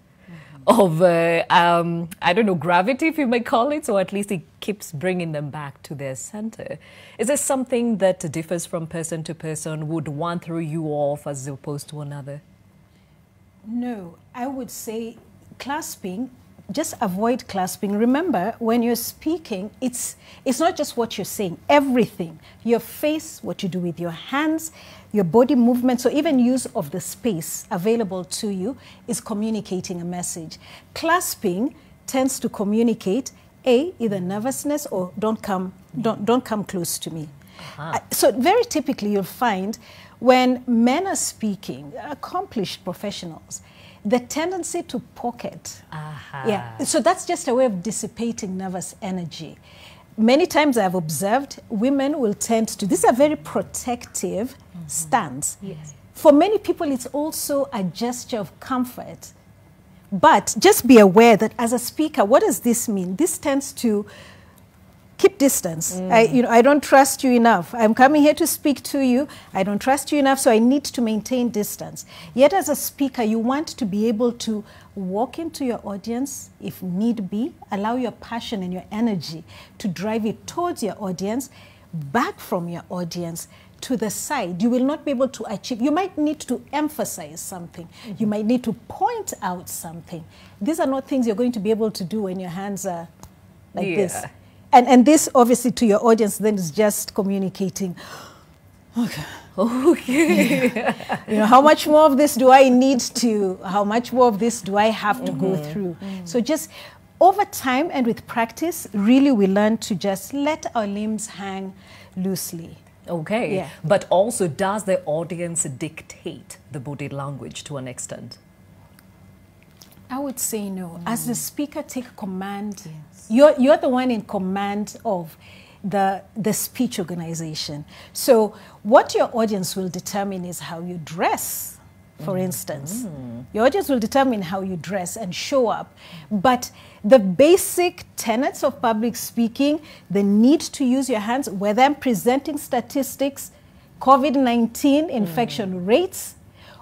of, I don't know, gravity, if you may call it, so at least it keeps bringing them back to their center. Is there something that differs from person to person? Would one throw you off as opposed to another? No, I would say clasping, just avoid clasping. Remember, when you're speaking, it's not just what you're saying, everything. Your face, what you do with your hands, your body movement, so even use of the space available to you is communicating a message. Clasping tends to communicate, either nervousness or don't come close to me. So very typically you'll find when men are speaking, accomplished professionals, the tendency to pocket. So that's just a way of dissipating nervous energy. Many times I've observed women will tend to, this is a very protective stance. For many people, it's also a gesture of comfort. But just be aware that as a speaker, what does this mean? This tends to keep distance. I don't trust you enough. I'm coming here to speak to you. I don't trust you enough, so I need to maintain distance. Yet as a speaker, you want to be able to walk into your audience if need be, allow your passion and your energy to drive it towards your audience, back from your audience, to the side. You will not be able to achieve. You might need to emphasize something. You might need to point out something. These are not things you're going to be able to do when your hands are like this. And this, obviously, to your audience, then is just communicating. Okay. How much more of this do I need to, how much more of this do I have to go through? So just over time and with practice, really we learn to just let our limbs hang loosely. Okay. But also, does the audience dictate the body language to an extent? I would say no. As the speaker, take command. You're the one in command of the speech organization. So what your audience will determine is how you dress, for instance. Your audience will determine how you dress and show up. But the basic tenets of public speaking, the need to use your hands, whether I'm presenting statistics, COVID-19 infection rates,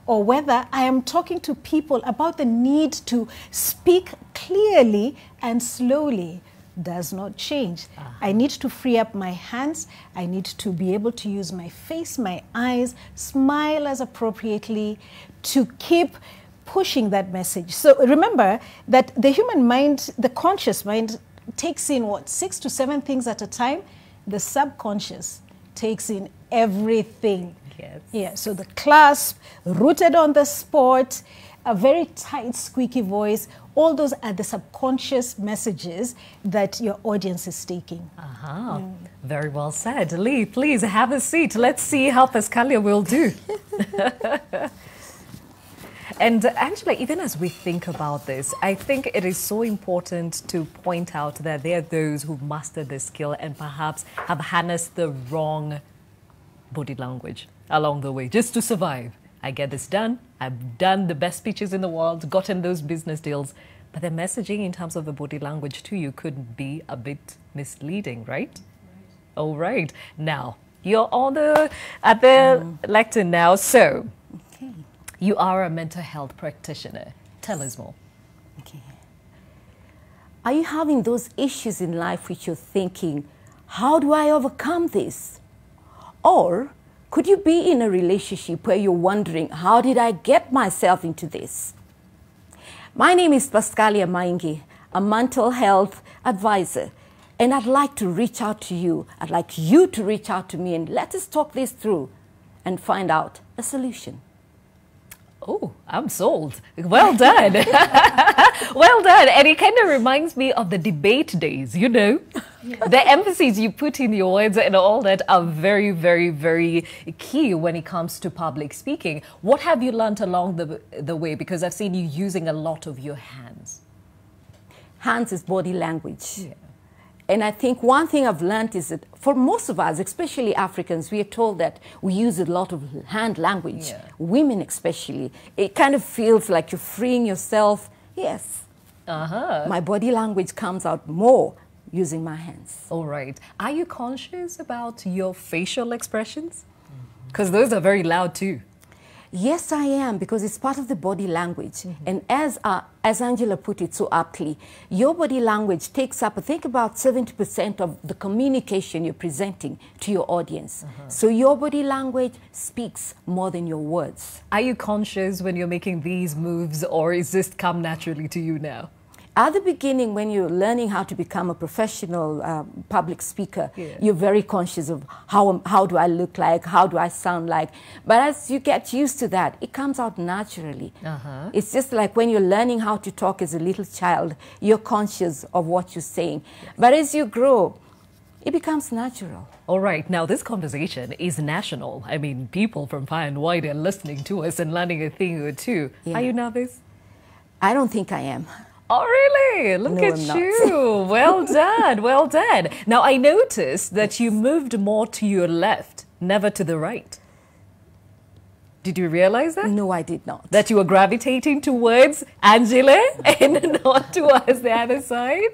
or whether I am talking to people about the need to speak clearly and slowly, does not change. I need to free up my hands. I need to be able to use my face, my eyes, smile as appropriately to keep pushing that message. So remember that the human mind, the conscious mind, takes in 6 to 7 things at a time. The subconscious takes in everything. So the clasp, rooted on the sport, a very tight, squeaky voice, all those are the subconscious messages that your audience is taking. Very well said. Lee, please have a seat. Let's see how Pascalia will do. And Angela, even as we think about this, I think it is so important to point out that there are those who've mastered this skill and perhaps have harnessed the wrong body language along the way just to survive. I get this done. I've done the best speeches in the world, gotten those business deals. But the messaging in terms of the body language to you could be a bit misleading, right? All right. Now, you're at the lectern now. So, you are a mental health practitioner. Tell us more. Okay. Are you having those issues in life which you're thinking, how do I overcome this? Or could you be in a relationship where you're wondering, how did I get myself into this? My name is Pascalia Maingi, a mental health advisor, and I'd like to reach out to you. I'd like you to reach out to me and let us talk this through and find out a solution. Oh, I'm sold. Well done. Well done. And it kind of reminds me of the debate days, you know. The emphasis you put in your words and all that are very, very, very key when it comes to public speaking. What have you learned along the way? Because I've seen you using a lot of your hands. Hands is body language. Yeah. And I think one thing I've learned is that for most of us, especially Africans, we are told that we use a lot of hand language. Yeah. Women especially. It kind of feels like you're freeing yourself. Yes. My body language comes out more using my hands. All right. Are you conscious about your facial expressions? Because those are very loud too. Yes, I am, because it's part of the body language. And as Angela put it so aptly, your body language takes up, I think, about 70% of the communication you're presenting to your audience. So your body language speaks more than your words. Are you conscious when you're making these moves, or is this come naturally to you now? At the beginning, when you're learning how to become a professional public speaker, you're very conscious of how do I look like, how do I sound like. But as you get used to that, it comes out naturally. It's just like when you're learning how to talk as a little child, you're conscious of what you're saying. But as you grow, it becomes natural. All right. Now, this conversation is national. I mean, people from far and wide are listening to us and learning a thing or two. Are you nervous? I don't think I am. Oh, really? Look at you. Well done. Well done. Now, I noticed that you moved more to your left, never to the right. Did you realize that? No, I did not. That you were gravitating towards Angela and not towards the other side?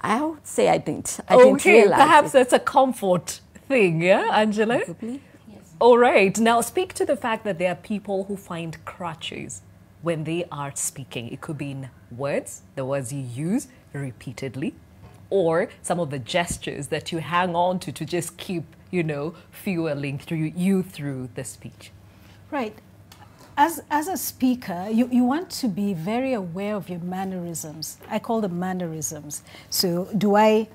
I would say I didn't. I didn't realize perhaps that's a comfort thing, yeah, Angela? Probably. Yes. All right. Now, speak to the fact that there are people who find crutches when they are speaking. It could be in words, the words you use repeatedly, or some of the gestures that you hang on to just keep, you know, fueling through the speech. Right. As a speaker, you want to be very aware of your mannerisms. I call them mannerisms. So do I,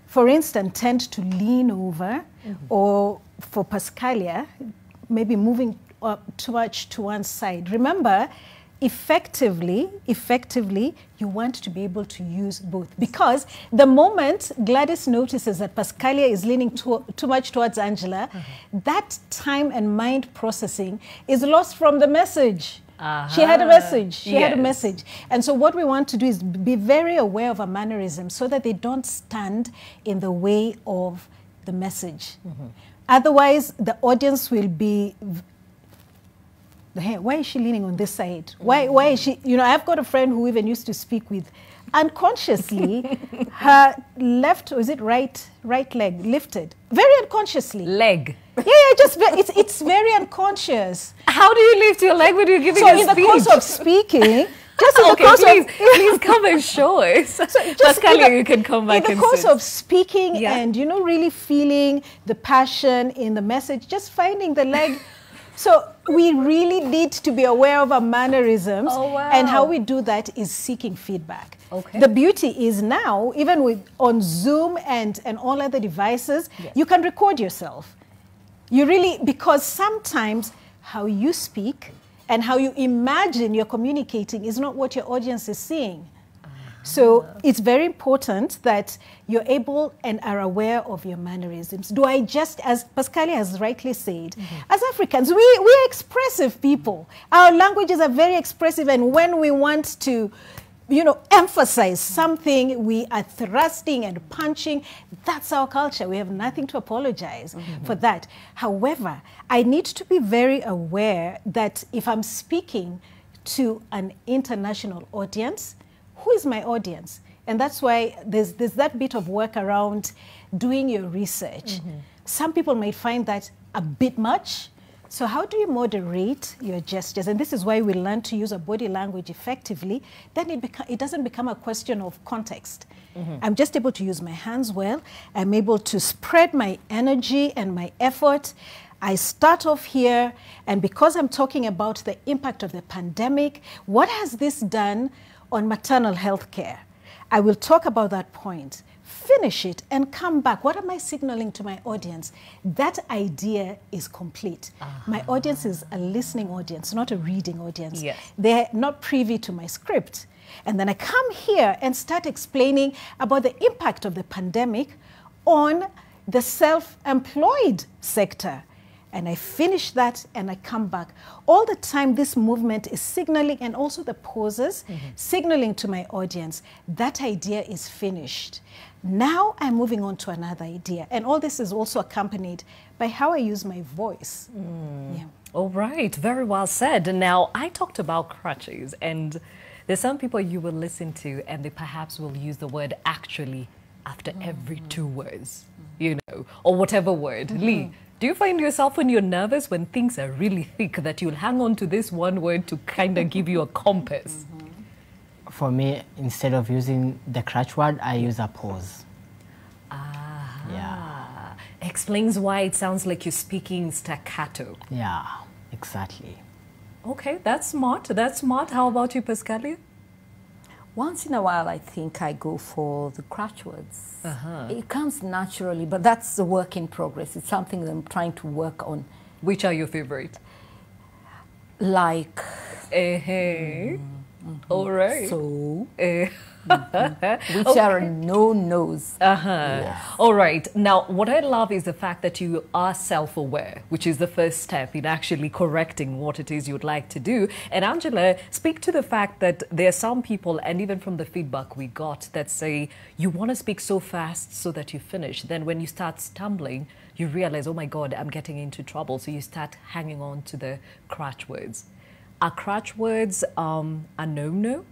for instance, tend to lean over, or for Pascalia, maybe moving too much to one side? Remember, effectively, you want to be able to use both. Because the moment Gladys notices that Pascalia is leaning too much towards Angela, that time and mind processing is lost from the message. She had a message. She had a message. And so what we want to do is be very aware of our mannerisms so that they don't stand in the way of the message. Otherwise, the audience will be... Hey, why is she leaning on this side? Why is she, you know, I've got a friend who even used to speak with, unconsciously, her left, or is it right leg lifted, very unconsciously. Leg. Yeah, just, it's very unconscious. How do you lift your leg when you're giving a speech? So in the course of speaking, just in the okay, course please come and show us. Pascalia, you can come back in the course of speaking and, you know, really feeling the passion in the message, just finding the leg. So we really need to be aware of our mannerisms, and how we do that is seeking feedback. The beauty is now, even on Zoom and all other devices, you can record yourself. You really, because sometimes how you speak and how you imagine you're communicating is not what your audience is seeing. So it's very important that you're able and are aware of your mannerisms. Do I just, as Pascalia has rightly said, as Africans, we're expressive people. Our languages are very expressive, and when we want to, you know, emphasize something, we are thrusting and punching. That's our culture. We have nothing to apologize for that. However, I need to be very aware that if I'm speaking to an international audience, who is my audience? And that's why there's that bit of work around doing your research. Some people might find that a bit much. So how do you moderate your gestures? And this is why we learn to use our body language effectively. Then it doesn't become a question of context. I'm just able to use my hands well. I'm able to spread my energy and my effort. I start off here, and because I'm talking about the impact of the pandemic, what has this done on maternal health care? I will talk about that point, finish it, and come back. What am I signaling to my audience? That idea is complete. My audience is a listening audience, not a reading audience. Yes. They're not privy to my script. And then I come here and start explaining about the impact of the pandemic on the self-employed sector. And I finish that and I come back. All the time this movement is signaling, and also the pauses, signaling to my audience, that idea is finished. Now I'm moving on to another idea. And all this is also accompanied by how I use my voice. Yeah. All right, very well said. Now, I talked about crutches, and there's some people you will listen to and they perhaps will use the word actually after every 2 words, you know, or whatever word. Lee, do you find yourself when you're nervous, when things are really thick, that you'll hang on to this one word to kind of give you a compass? For me, instead of using the crutch word, I use a pause. Yeah. Explains why it sounds like you're speaking staccato. Yeah, exactly. Okay, that's smart. That's smart. How about you, Pascalia? Once in a while, I think I go for the crutch words. It comes naturally, but that's a work in progress. It's something that I'm trying to work on. Which are your favorite? Like, all right. so, which are no-nos. All right. Now, what I love is the fact that you are self-aware, which is the first step in actually correcting what it is you'd like to do. And Angela, speak to the fact that there are some people, and even from the feedback we got, that say you want to speak so fast so that you finish. Then when you start stumbling, you realize, oh my God, I'm getting into trouble. So you start hanging on to the crutch words. Are crutch words a no-no?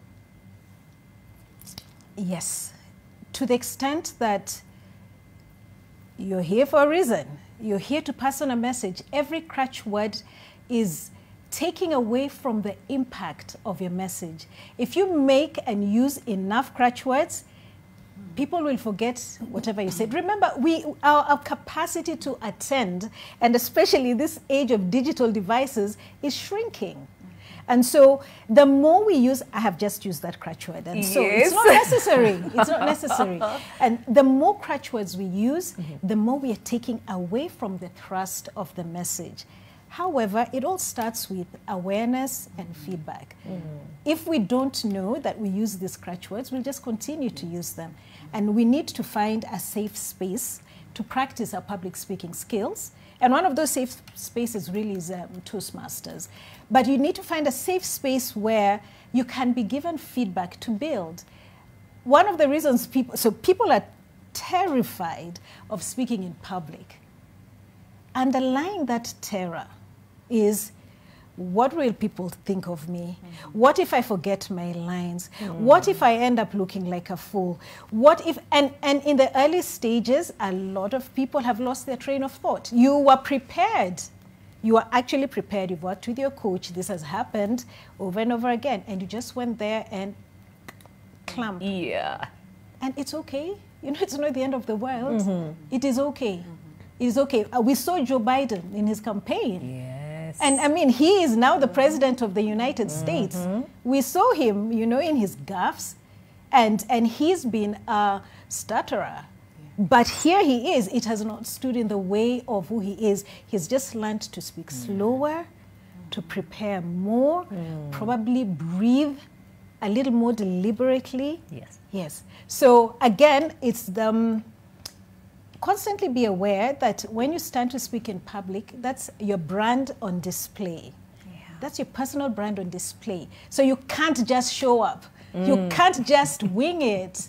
Yes, to the extent that you're here for a reason. You're here to pass on a message. Every crutch word is taking away from the impact of your message. If you make and use enough crutch words, people will forget whatever you said. Remember, our capacity to attend, and especially this age of digital devices, is shrinking. And so the more we use, I have just used that crutch word, and so it's not necessary. It's not necessary. And the more crutch words we use, the more we are taking away from the thrust of the message. However, it all starts with awareness and feedback. If we don't know that we use these crutch words, we'll just continue to use them. And we need to find a safe space to practice our public speaking skills. And one of those safe spaces really is Toastmasters. But you need to find a safe space where you can be given feedback to build. One of the reasons people are terrified of speaking in public. Underlying that terror is, what will people think of me? What if I forget my lines? What if I end up looking like a fool? What if, and in the early stages, a lot of people have lost their train of thought. You were prepared. You are actually prepared. You've worked with your coach. This has happened over and over again. And you just went there and clumped. Yeah. And it's okay. You know, it's not the end of the world. It is okay. It is okay. We saw Joe Biden in his campaign. Yes. And I mean, he is now the president of the United States. We saw him, you know, in his gaffes. And he's been a stutterer. But here he is. It has not stood in the way of who he is. He's just learned to speak slower, to prepare more, probably breathe a little more deliberately. Yes. Yes. So again, it's the constantly be aware that when you stand to speak in public, that's your brand on display. Yeah. That's your personal brand on display. So you can't just show up. You can't just wing it.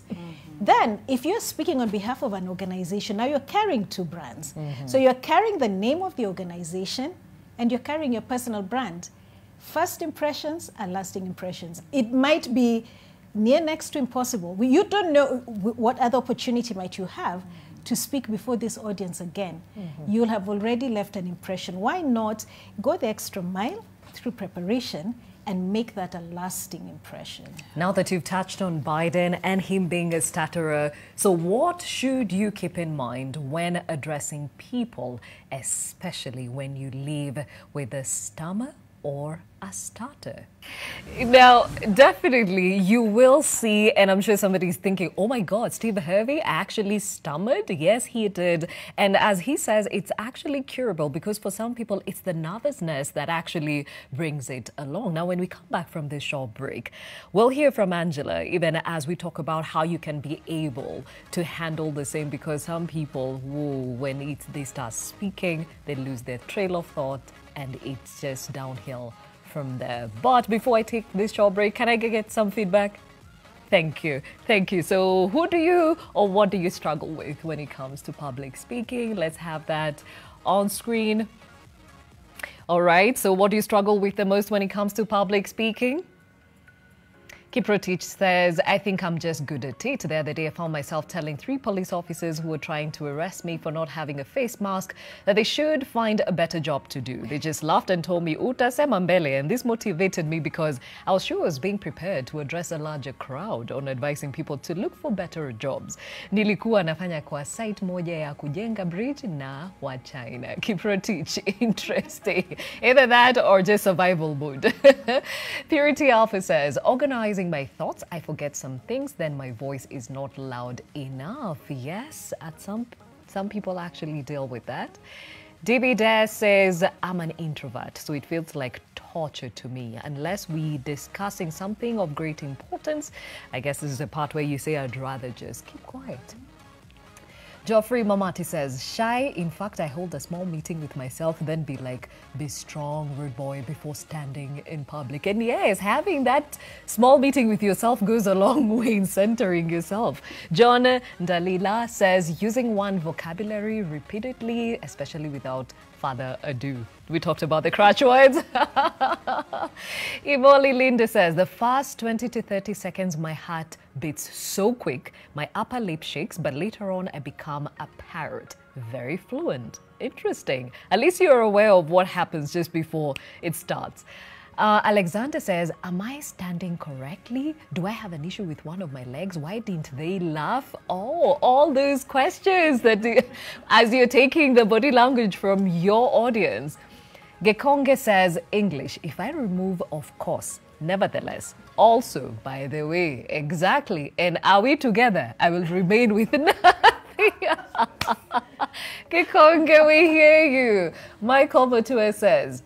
Then, if you're speaking on behalf of an organization, now you're carrying two brands. So you're carrying the name of the organization and you're carrying your personal brand. First impressions are lasting impressions. It might be near next to impossible. You don't know what other opportunity might you have to speak before this audience again. You'll have already left an impression. Why not go the extra mile through preparation and make that a lasting impression? Now that you've touched on Biden and him being a stutterer, so what should you keep in mind when addressing people, especially when you live with a stammer or a stutter? Now, definitely you will see, and I'm sure somebody's thinking, oh my God, Steve Harvey actually stammered? Yes, he did. And as he says, it's actually curable because for some people, it's the nervousness that actually brings it along. Now, when we come back from this short break, we'll hear from Angela, even as we talk about how you can be able to handle the same, because some people, when they start speaking, they lose their trail of thought and it's just downhill from there. But before I take this short break, can I get some feedback? Thank you. Thank you. So who do you or what do you struggle with when it comes to public speaking? Let's have that on screen. All right. So what do you struggle with the most when it comes to public speaking? Kiprotich says, I think I'm just good at it. The other day, I found myself telling 3 police officers who were trying to arrest me for not having a face mask that they should find a better job to do. They just laughed and told me, utasema mbele, and this motivated me because I was sure I was being prepared to address a larger crowd on advising people to look for better jobs. Nilikuwa nafanya kwa site moja ya kujenga bridge na wa China. Kiprotich, interesting. Either that or just survival mode. Purity Alpha says, organizing my thoughts, I forget some things, then my voice is not loud enough. Yes, some people actually deal with that. DB Dare says, I'm an introvert, so it feels like torture to me. Unless we discussing something of great importance, I guess this is the part where you say, I'd rather just keep quiet. Geoffrey Mamati says, shy, in fact, I hold a small meeting with myself, then be like, be strong, rude boy, before standing in public. And yes, having that small meeting with yourself goes a long way in centering yourself. John Dalila says, using one vocabulary repeatedly, especially without further ado. We talked about the crutch words. Ivoli Linda says, the first 20 to 30 seconds, my heart beats so quick, my upper lip shakes, but later on I become a parrot. Very fluent. Interesting. At least you're aware of what happens just before it starts. Alexander says, am I standing correctly? Do I have an issue with one of my legs? Why didn't they laugh? Oh, all those questions that as you're taking the body language from your audience. Gekonge says, English, if I remove of course, nevertheless, also, by the way, exactly, and are we together? I will remain with nothing. Gekonge, we hear you. Michael Batua says,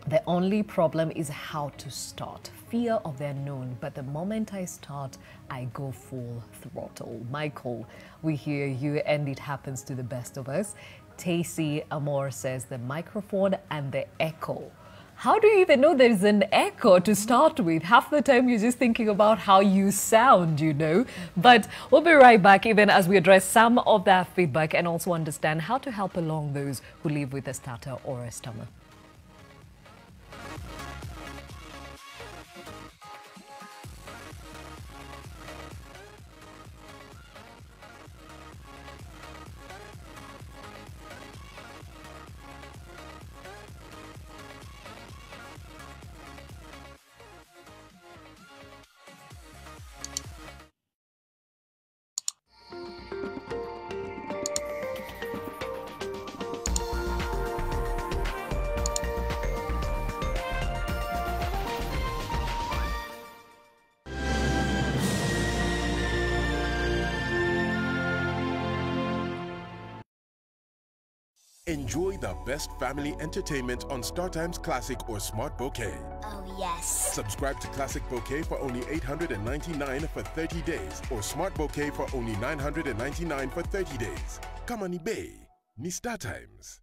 the only problem is how to start. Fear of the unknown, but the moment I start, I go full throttle. Michael, we hear you, and it happens to the best of us. Tacy Amor says the microphone and the echo. How do you even know there's an echo to start with? Half the time you're just thinking about how you sound, you know. But we'll be right back even as we address some of that feedback and also understand how to help along those who live with a stutter or a stammer. Enjoy the best family entertainment on StarTimes Classic or Smart Bouquet. Oh yes. Subscribe to Classic Bouquet for only $899 for 30 days or Smart Bouquet for only $999 for 30 days. Come on eBay. Ni Star Times.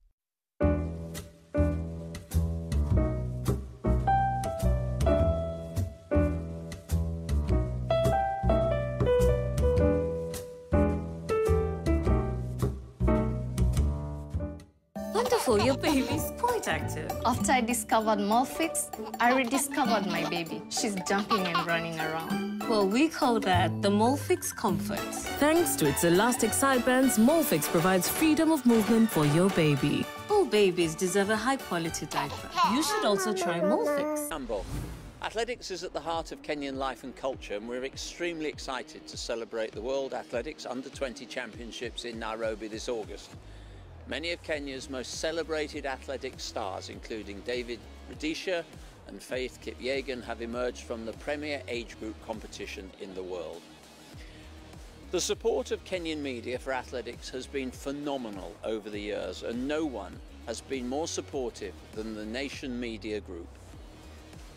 Wonderful, your baby's quite active. After I discovered Molfix, I rediscovered my baby. She's jumping and running around. Well, we call that the Molfix Comfort. Thanks to its elastic side bands, Molfix provides freedom of movement for your baby. All babies deserve a high-quality diaper. You should also try Molfix. Athletics is at the heart of Kenyan life and culture, and we're extremely excited to celebrate the World Athletics Under-20 Championships in Nairobi this August. Many of Kenya's most celebrated athletic stars, including David Rudisha and Faith Kipyegon, have emerged from the premier age group competition in the world. The support of Kenyan media for athletics has been phenomenal over the years, and no one has been more supportive than the Nation Media Group.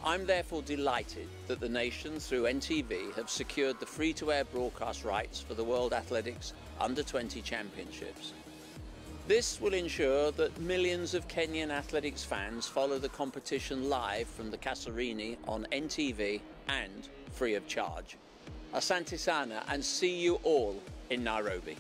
I'm therefore delighted that the Nation, through NTV, have secured the free-to-air broadcast rights for the World Athletics Under-20 Championships. This will ensure that millions of Kenyan athletics fans follow the competition live from the Kasarani on NTV and free of charge. Asante sana, and see you all in Nairobi.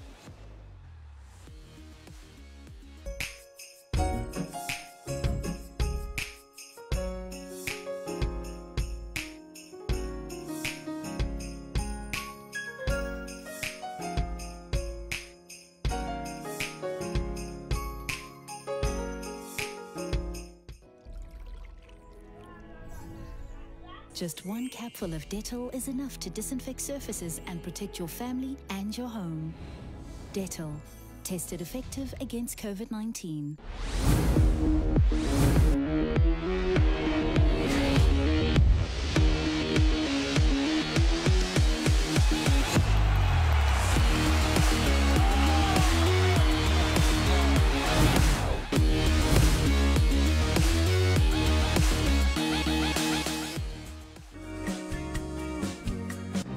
Just one capful of Dettol is enough to disinfect surfaces and protect your family and your home. Dettol, tested effective against COVID-19.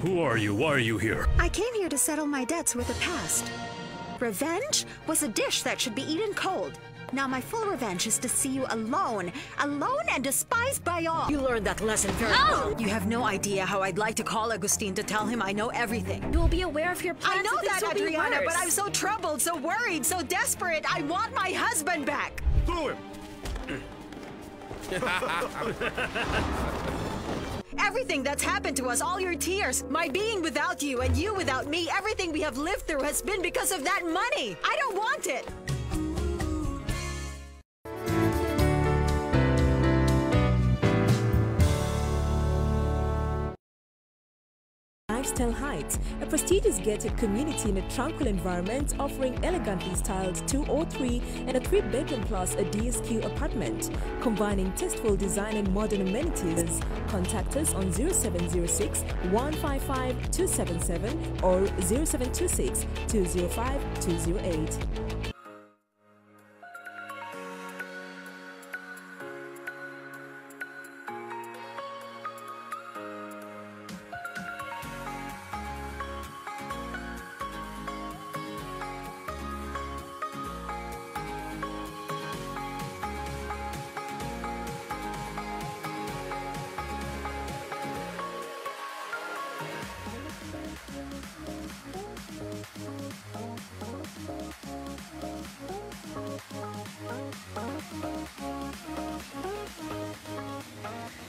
Who are you? Why are you here? I came here to settle my debts with the past. Revenge was a dish that should be eaten cold. Now my full revenge is to see you alone and despised by all. You learned that lesson very well. You have no idea how I'd like to call Agustin to tell him I know everything. You will be aware of your plans. I know that, Adriana, but I'm so troubled, so worried, so desperate. I want my husband back. Throw him! Everything that's happened to us, all your tears, my being without you and you without me, everything we have lived through has been because of that money. I don't want it. Lifestyle Heights, a prestigious gated community in a tranquil environment offering elegantly styled 2 or 3 and a 3-bedroom plus a DSQ apartment, combining tasteful design and modern amenities. Contact us on 0706 155 277 or 0726 205 208.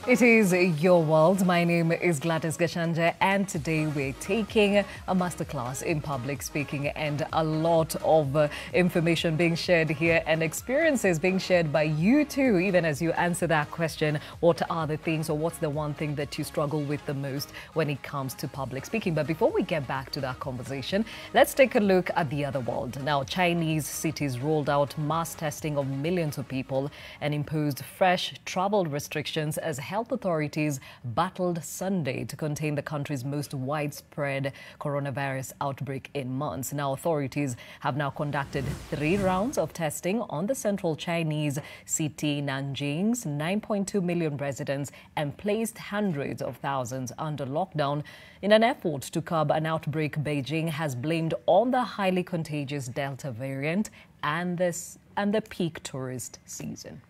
It is Your World. My name is Gladys Gachanja, and today we're taking a masterclass in public speaking, and a lot of information being shared here and experiences being shared by you too, even as you answer that question, what are the things or what's the one thing that you struggle with the most when it comes to public speaking? But before we get back to that conversation, let's take a look at the other world. Now, Chinese cities rolled out mass testing of millions of people and imposed fresh travel restrictions as health authorities battled Sunday to contain the country's most widespread coronavirus outbreak in months. Now, authorities have now conducted 3 rounds of testing on the central Chinese city Nanjing's 9.2 million residents and placed hundreds of thousands under lockdown. In an effort to curb an outbreak, Beijing has blamed on the highly contagious Delta variant and the peak tourist season.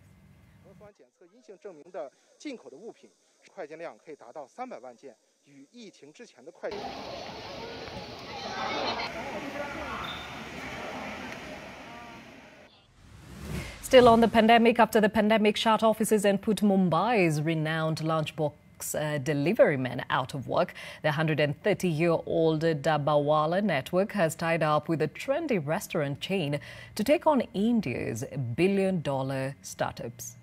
Still on the pandemic, after the pandemic shut offices and put Mumbai's renowned lunchbox delivery men out of work, the 130-year-old Dabbawala network has tied up with a trendy restaurant chain to take on India's billion-dollar startups.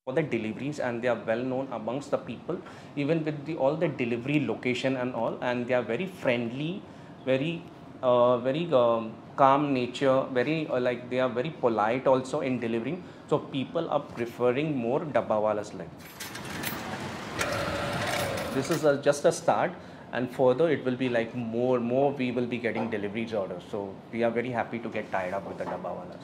All the deliveries, and they are well known amongst the people, even with all the delivery location and all, and they are very friendly, very calm nature, very like they are very polite also in delivering. So people are preferring more Dabbawalas like. This is just a start, and further it will be like more we will be getting deliveries orders. So we are very happy to get tied up with the Dabbawalas.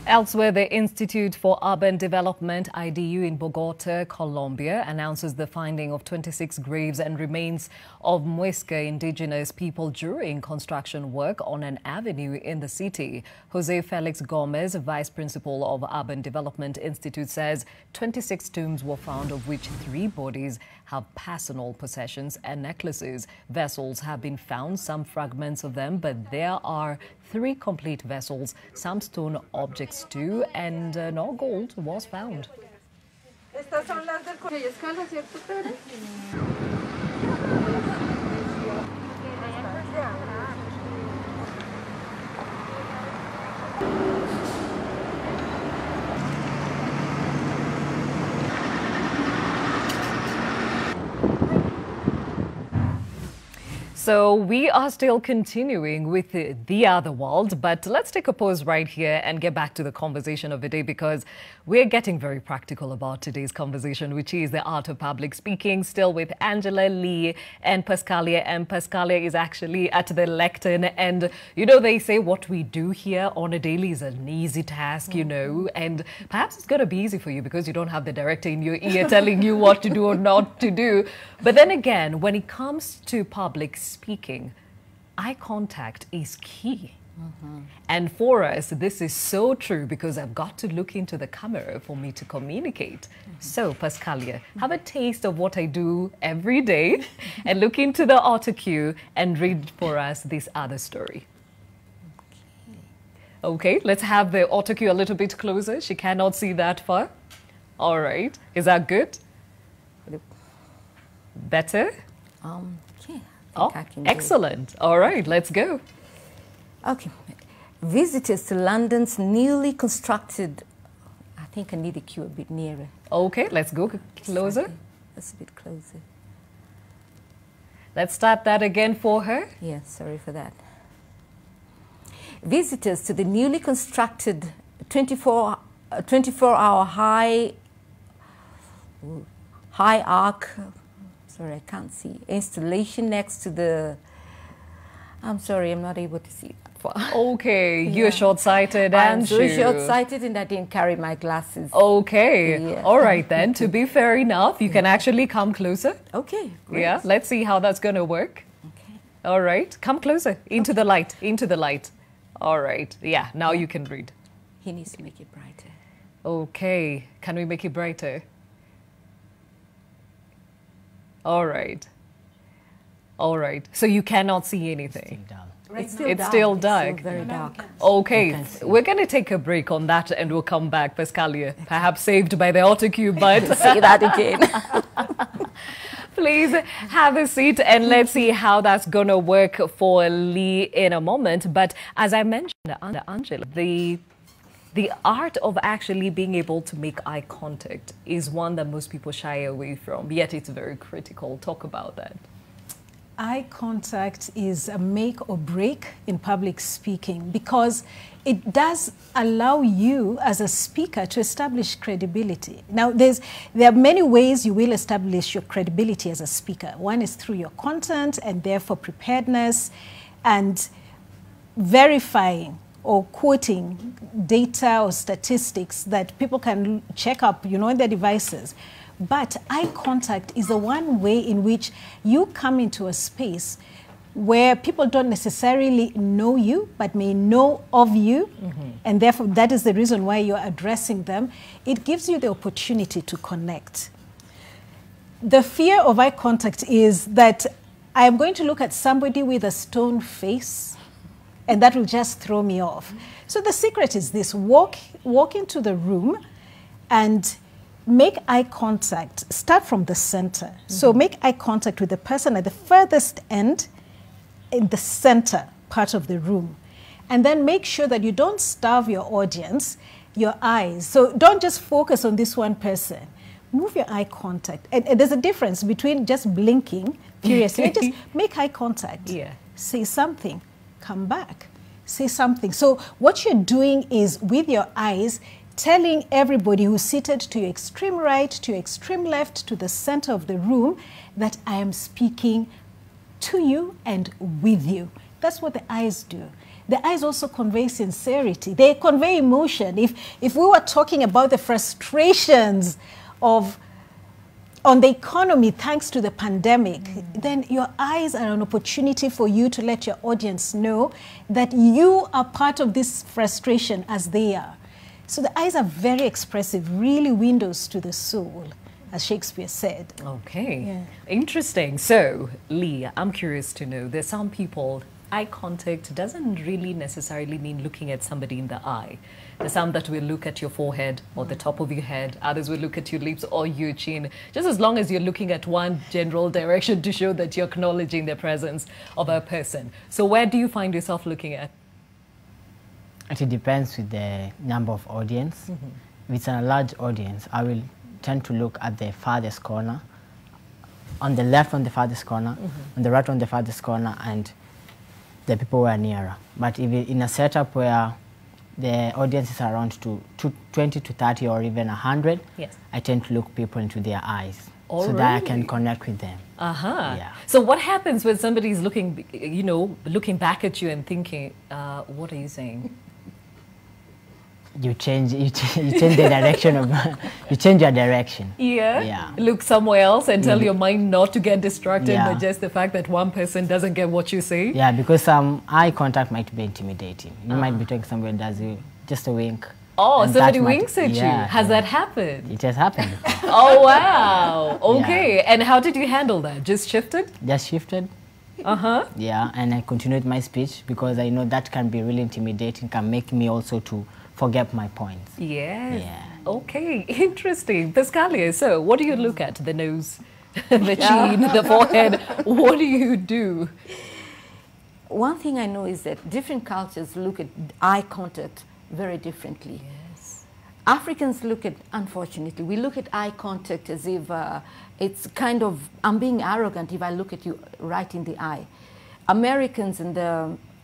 Elsewhere, the Institute for Urban Development, IDU in Bogota, Colombia, announces the finding of 26 graves and remains of Muisca indigenous people during construction work on an avenue in the city. Jose Felix Gomez, Vice Principal of Urban Development Institute, says 26 tombs were found, of which 3 bodies have personal possessions and necklaces. Vessels have been found, some fragments of them, but there are 3 complete vessels, some stone objects too, and no gold was found. Estas son las del Escala, ¿cierto, Pérez? So we are still continuing with the other world, but let's take a pause right here and get back to the conversation of the day, because we're getting very practical about today's conversation, which is the art of public speaking, still with Angela, Lee and Pascalia. And Pascalia is actually at the lectern, and you know, they say what we do here on a daily is an easy task, you know, and perhaps it's going to be easy for you because you don't have the director in your ear telling you what to do or not to do. But then again, when it comes to public speaking, eye contact is key. And for us, this is so true because I've got to look into the camera for me to communicate. So, Pascalia, have a taste of what I do every day and look into the autocue and read for us this other story. Okay, let's have the autocue a little bit closer. She cannot see that far. All right. Is that good? Better? Okay. Oh, excellent. All right, let's go. Okay. Visitors to London's newly constructed, I think I need the cue a bit nearer. Okay, let's go closer. That's a bit closer. Let's start that again for her. Yeah, sorry for that. Visitors to the newly constructed 24-hour high arc, sorry, I can't see, installation next to the, I'm sorry, I'm not able to see that far. Okay, you're short-sighted, I'm and so short-sighted and I didn't carry my glasses. Okay, Yeah. all right then, to be fair enough, you can actually come closer. Okay, great. Yeah, let's see how that's going to work. Okay. All right, come closer, into the light, into the light. All right, yeah, now you can read. He needs to make it brighter. Okay, can we make it brighter? All right. All right. So you cannot see anything. It's still dark. It's still very dark. Okay, we're going to take a break on that and we'll come back, Pascalia. Perhaps saved by the autocue, but say that again. Please have a seat and let's see how that's going to work for Lee in a moment. But as I mentioned, Angela, the art of actually being able to make eye contact is one that most people shy away from, yet it's very critical. Talk about that. eye contact is a make or break in public speaking, because it does allow you as a speaker to establish credibility. Now, there are many ways you will establish your credibility as a speaker. One is through your content and therefore preparedness and verifying or quoting data or statistics that people can check up, you know, on their devices. But eye contact is the one way in which you come into a space where people don't necessarily know you, but may know of you, and therefore that is the reason why you're addressing them. It gives you the opportunity to connect. The fear of eye contact is that I am going to look at somebody with a stone face, and that will just throw me off. So the secret is this: walk into the room and make eye contact. Start from the center. So make eye contact with the person at the furthest end, in the center part of the room. And then make sure that you don't starve your audience, your eyes. So don't just focus on this one person. Move your eye contact. And there's a difference between just blinking furiously. Just make eye contact. Yeah. Say something. Come back. Say something. So what you're doing is, with your eyes, telling everybody who's seated to your extreme right, to your extreme left, to the center of the room, that I am speaking to you and with you. That's what the eyes do. The eyes also convey sincerity. They convey emotion. If we were talking about the frustrations on the economy thanks to the pandemic, then your eyes are an opportunity for you to let your audience know that you are part of this frustration as they are. So the eyes are very expressive, really windows to the soul, as Shakespeare said. Okay, Yeah. Interesting. So, Lee, I'm curious to know, there's some people, eye contact doesn't really necessarily mean looking at somebody in the eye. There's some that will look at your forehead or the top of your head. Others will look at your lips or your chin, just as long as you're looking at one general direction to show that you're acknowledging the presence of a person. So where do you find yourself looking at? It depends with the number of audience. If it's a large audience, I will tend to look at the farthest corner, on the left on the farthest corner, on the right on the farthest corner, and the people who are nearer. But if it, in a setup where the audience is around to 20 to 30 or even 100, yes, I tend to look people into their eyes, Oh, so that I really? can connect with them. Yeah. So what happens when somebody's looking, you know, looking back at you and thinking, what are you saying? You change the direction of, you change your direction. Yeah. Look somewhere else and tell your mind not to get distracted, Yeah. but just the fact that one person doesn't get what you say. Yeah, because eye contact might be intimidating. You might be talking somebody does you just a wink. Oh, and somebody that might- winks at you. yeah, Has that happened? It has happened. Oh, wow. Okay. And how did you handle that? Just shifted? Just shifted. Yeah, and I continued my speech because I know that can be really intimidating, can make me also to forget my points. Yes. Yeah. Okay, interesting. Pascalia, so what do you look at? The nose, the chin, the forehead. What do you do? One thing I know is that different cultures look at eye contact very differently. Yes. Africans look at, unfortunately, we look at eye contact as if it's kind of, I'm being arrogant if I look at you right in the eye. Americans and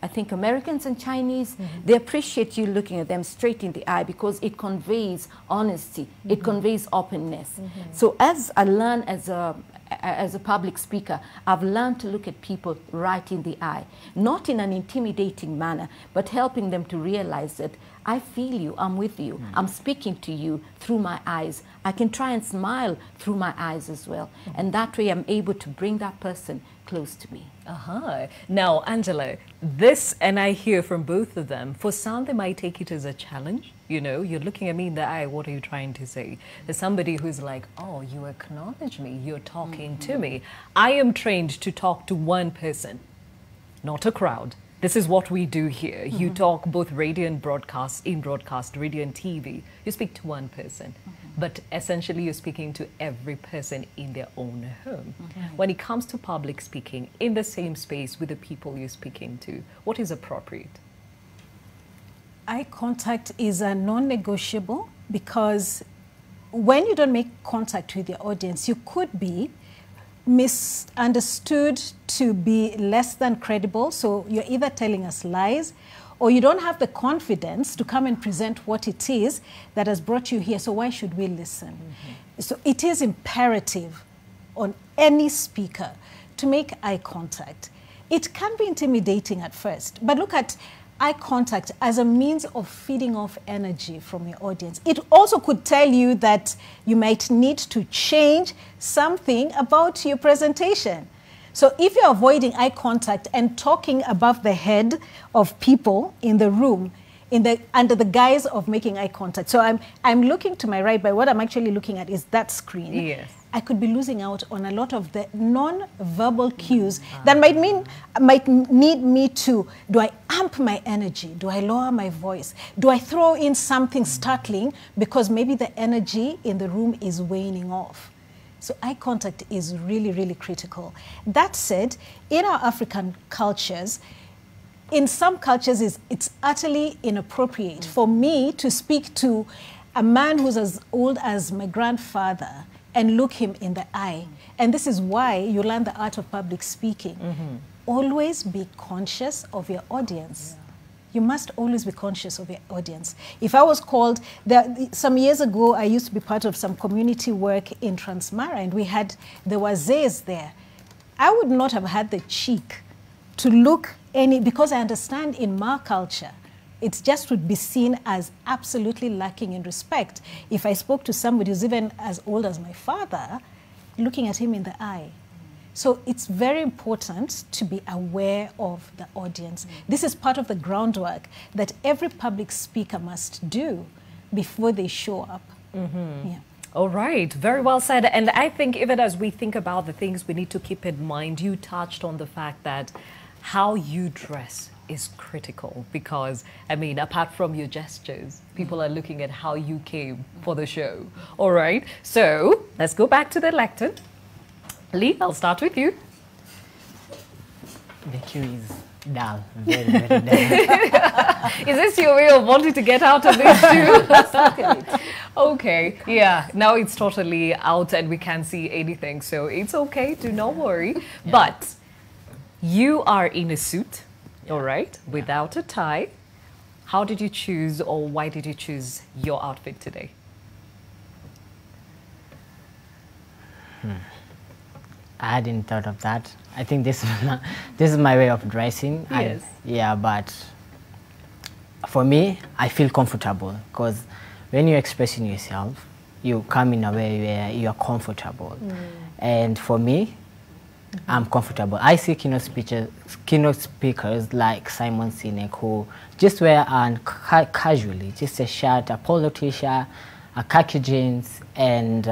I think Americans and Chinese, they appreciate you looking at them straight in the eye because it conveys honesty, it conveys openness. So as I learn as a public speaker, I've learned to look at people right in the eye, not in an intimidating manner, but helping them to realize that I feel you, I'm with you, I'm speaking to you through my eyes. I can try and smile through my eyes as well. And that way I'm able to bring that person close to me. Now, Angela, this, and I hear from both of them, for some they might take it as a challenge. You know, you're looking at me in the eye, what are you trying to say? There's somebody who's like, oh, you acknowledge me, you're talking to me. I am trained to talk to one person, not a crowd. This is what we do here. You talk both radio and broadcast, in broadcast, radio and TV. You speak to one person, but essentially you're speaking to every person in their own home. When it comes to public speaking, in the same space with the people you're speaking to, what is appropriate? Eye contact is a non-negotiable, because when you don't make contact with your audience, you could be misunderstood to be less than credible. So you're either telling us lies, or you don't have the confidence to come and present what it is that has brought you here. So why should we listen? So it is imperative on any speaker to make eye contact. It can be intimidating at first, but look at eye contact as a means of feeding off energy from your audience. It also could tell you that you might need to change something about your presentation. So if you're avoiding eye contact and talking above the head of people in the room, under the guise of making eye contact. So I'm looking to my right, but what I'm actually looking at is that screen. Yes. I could be losing out on a lot of the non-verbal cues that might need me to, do I amp my energy? Do I lower my voice? Do I throw in something startling because maybe the energy in the room is waning off? So eye contact is really, really critical. That said, in our African cultures, in some cultures it's utterly inappropriate for me to speak to a man who's as old as my grandfather and look him in the eye. And this is why you learn the art of public speaking. Always be conscious of your audience. You must always be conscious of your audience. If I was called, some years ago, I used to be part of some community work in Transmara, and there were Zays there. I would not have had the cheek to look because I understand in my culture, it just would be seen as absolutely lacking in respect if I spoke to somebody who's even as old as my father, looking at him in the eye. So it's very important to be aware of the audience. This is part of the groundwork that every public speaker must do before they show up. Yeah. All right, very well said. And I think even as we think about the things we need to keep in mind, you touched on the fact that how you dress is critical because, I mean, apart from your gestures, people are looking at how you came for the show. All right, so let's go back to the lectern. Lee, I'll start with you. The queue is dull, very, very dull. Is this your way of wanting to get out of this too? Okay, yeah, now it's totally out and we can't see anything, so it's okay, do not worry. Yeah. But you are in a suit, all right, without a tie. How did you choose, or why did you choose your outfit today? I hadn't thought of that. I think this is my way of dressing. Yes. Yeah, but for me, I feel comfortable because when you're expressing yourself, you come in a way where you're comfortable. And for me, I'm comfortable. I see keynote speakers like Simon Sinek who just wear casually, just a shirt, a polo t-shirt, a khaki jeans, and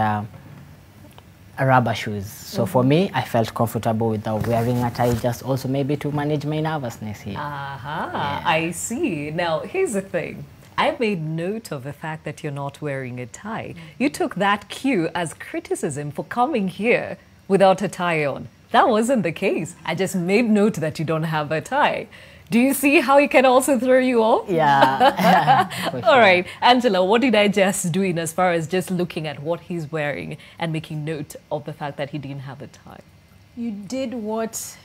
rubber shoes. So for me, I felt comfortable without wearing a tie, just also maybe to manage my nervousness here. Yeah. I see. Now, here's the thing. I made note of the fact that you're not wearing a tie. You took that cue as criticism for coming here without a tie on. That wasn't the case. I just made note that you don't have a tie. Do you see how it can also throw you off? Yeah. All right. Angela, what did I just do in as far as just looking at what he's wearing and making note of the fact that he didn't have a tie? You did what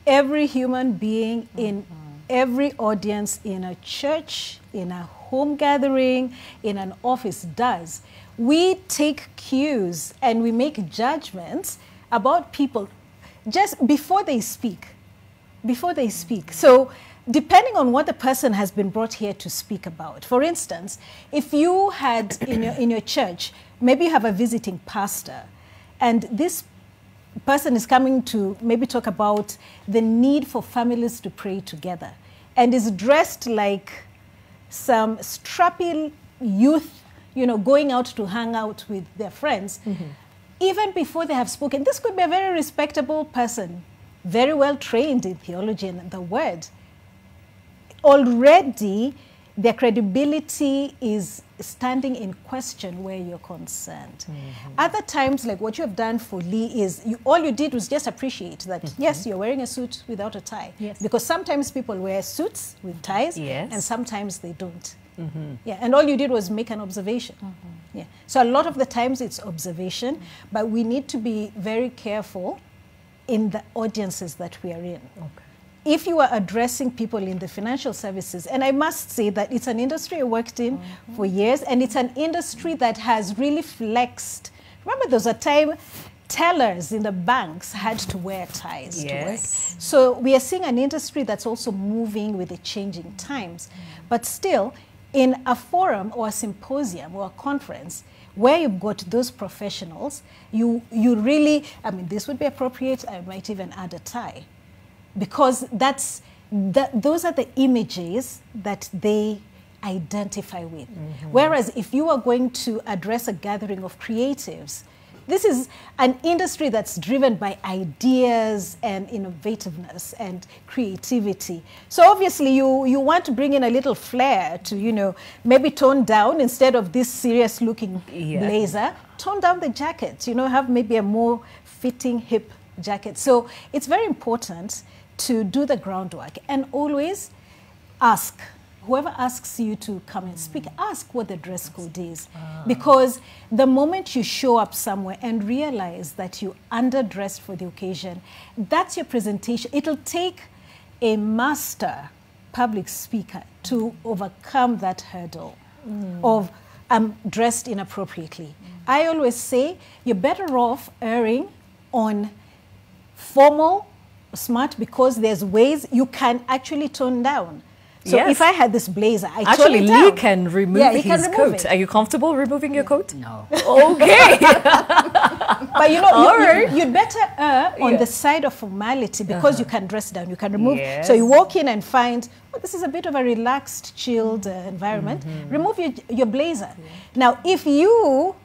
every human being in every audience in a church, in a home gathering, in an office does. We take cues and we make judgments about people just before they speak. So depending on what the person has been brought here to speak about. For instance, if you had in your church, maybe you have a visiting pastor, and this person is coming to maybe talk about the need for families to pray together, and is dressed like some strappy youth, going out to hang out with their friends. Even before they have spoken, this could be a very respectable person, very well trained in theology and the word. Already, their credibility is standing in question where you're concerned. Other times, like what you have done for Lee, is all you did was just appreciate that, yes, you're wearing a suit without a tie. Yes. Because sometimes people wear suits with ties, and sometimes they don't. Yeah, and all you did was make an observation. Yeah. So a lot of the times it's observation, but we need to be very careful in the audiences that we are in. Okay. If you are addressing people in the financial services, and I must say that it's an industry I worked in for years, and it's an industry that has really flexed. Remember, there was a time tellers in the banks had to wear ties to work. So we are seeing an industry that's also moving with the changing times. But still, in a forum or a symposium or a conference where you've got those professionals, you really, I mean, this would be appropriate. I might even add a tie, because those are the images that they identify with. Whereas if you are going to address a gathering of creatives, this is an industry that's driven by ideas and innovativeness and creativity. So obviously you want to bring in a little flair to, you know, maybe tone down, instead of this serious looking blazer, tone down the jacket, you know, have maybe a more fitting hip jacket. So it's very important to do the groundwork and always ask. Whoever asks you to come and speak, ask what the dress code is. Because the moment you show up somewhere and realize that you underdressed for the occasion, that's your presentation. It'll take a master public speaker to overcome that hurdle of dressed inappropriately. I always say you're better off erring on formal, smart, because there's ways you can actually tone down. So if I had this blazer, I actually tone it down. Lee can remove his coat. Are you comfortable removing your coat? No. Okay. But you know, you'd better err on the side of formality, because you can dress down, you can remove. So you walk in and find, oh, this is a bit of a relaxed, chilled environment. Remove your blazer. Now, if you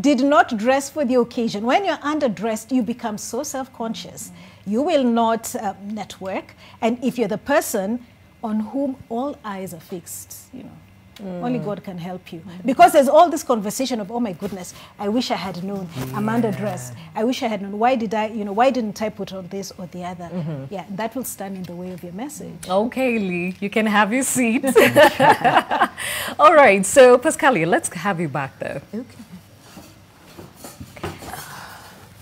did not dress for the occasion, when you're underdressed, you become so self-conscious. You will not network. And if you're the person on whom all eyes are fixed, you know, only God can help you. Because there's all this conversation of, oh my goodness, I wish I had known, I'm underdressed. I wish I had known, why didn't I put on this or the other? Yeah, that will stand in the way of your message. Okay, Lee, you can have your seat. All right, so Pascalia, let's have you back though. Okay.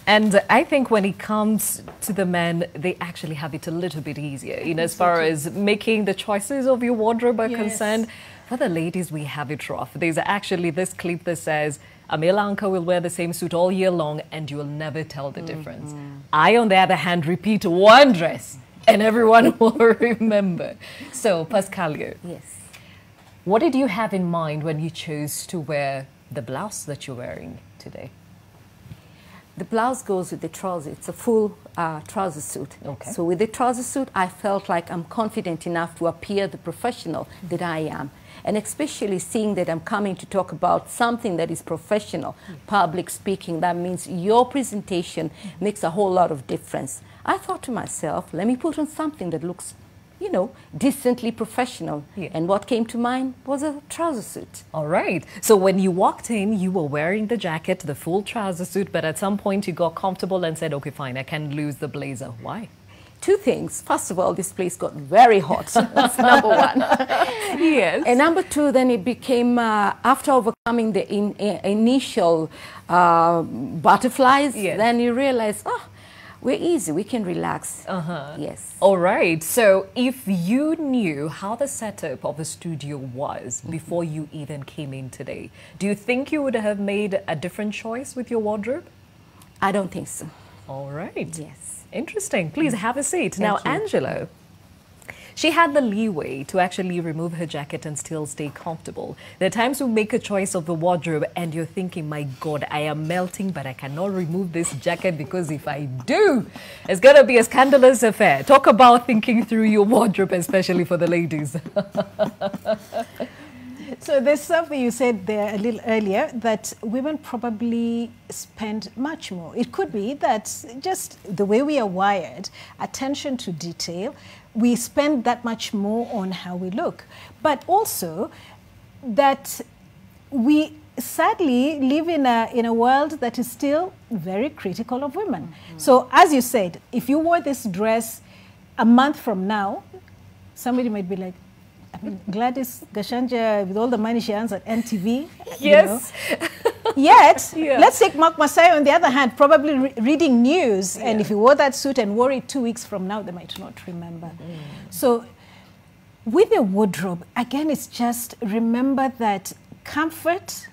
And I think when it comes to the men, they actually have it a little bit easier, you know, as far as making the choices of your wardrobe are concerned. For the ladies, we have it rough. There's actually this clip that says, Amila Anka will wear the same suit all year long and you will never tell the difference. I, on the other hand, repeat one dress and everyone will remember. So, Pascalia. Yes. What did you have in mind when you chose to wear the blouse that you're wearing today? The blouse goes with the trouser. It's a full trouser suit. Okay. So with the trouser suit, I felt like I'm confident enough to appear the professional that I am. And especially seeing that I'm coming to talk about something that is professional, public speaking, that means your presentation makes a whole lot of difference. I thought to myself, let me put on something that looks, you know, decently professional. And what came to mind was a trouser suit. All right. So when you walked in, you were wearing the jacket, the full trouser suit, but at some point you got comfortable and said, okay, fine, I can lose the blazer. Why? Two things. First of all, this place got very hot. That's number one. Yes. And number two, then it became, after overcoming the initial butterflies, then you realize, oh, we're easy, we can relax. Yes. All right. So if you knew how the setup of the studio was before you even came in today, do you think you would have made a different choice with your wardrobe? I don't think so. All right. Yes. Interesting. Please have a seat. Now, Angelo, she had the leeway to actually remove her jacket and still stay comfortable. There are times we make a choice of the wardrobe and you're thinking, my God, I am melting, but I cannot remove this jacket because if I do, it's going to be a scandalous affair. Talk about thinking through your wardrobe, especially for the ladies. So there's something you said there a little earlier, that women probably spend much more. It could be that just the way we are wired, attention to detail, we spend that much more on how we look. But also that we sadly live in a world that is still very critical of women. So as you said, if you wore this dress a month from now, somebody might be like, I mean, Gladys Gachanja, with all the money she earns at NTV, yes, you know, Yet, let's take Mark Masai on the other hand, probably reading news. And if he wore that suit and wore it 2 weeks from now, they might not remember. So with a wardrobe, again, it's just remember that comfort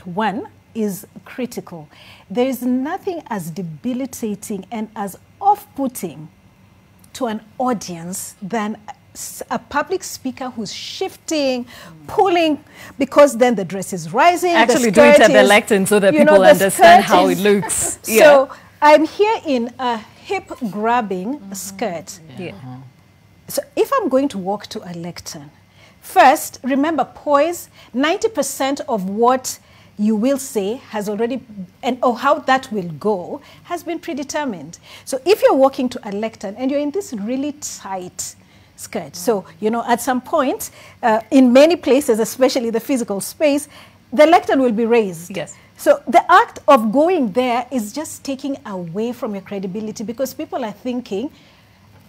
one, is critical. There is nothing as debilitating and as off-putting to an audience than a public speaker who's shifting, pulling, because then the dress is rising. Actually do it at the lectern so that people understand how it looks. So I'm here in a hip-grabbing skirt. So if I'm going to walk to a lectern, first, remember poise, 90% of what you will say has already, how that will go has been predetermined. So if you're walking to a lectern and you're in this really tight skirt, so, you know, at some point, in many places, especially the physical space, the lectern will be raised. Yes. So the act of going there is just taking away from your credibility, because people are thinking,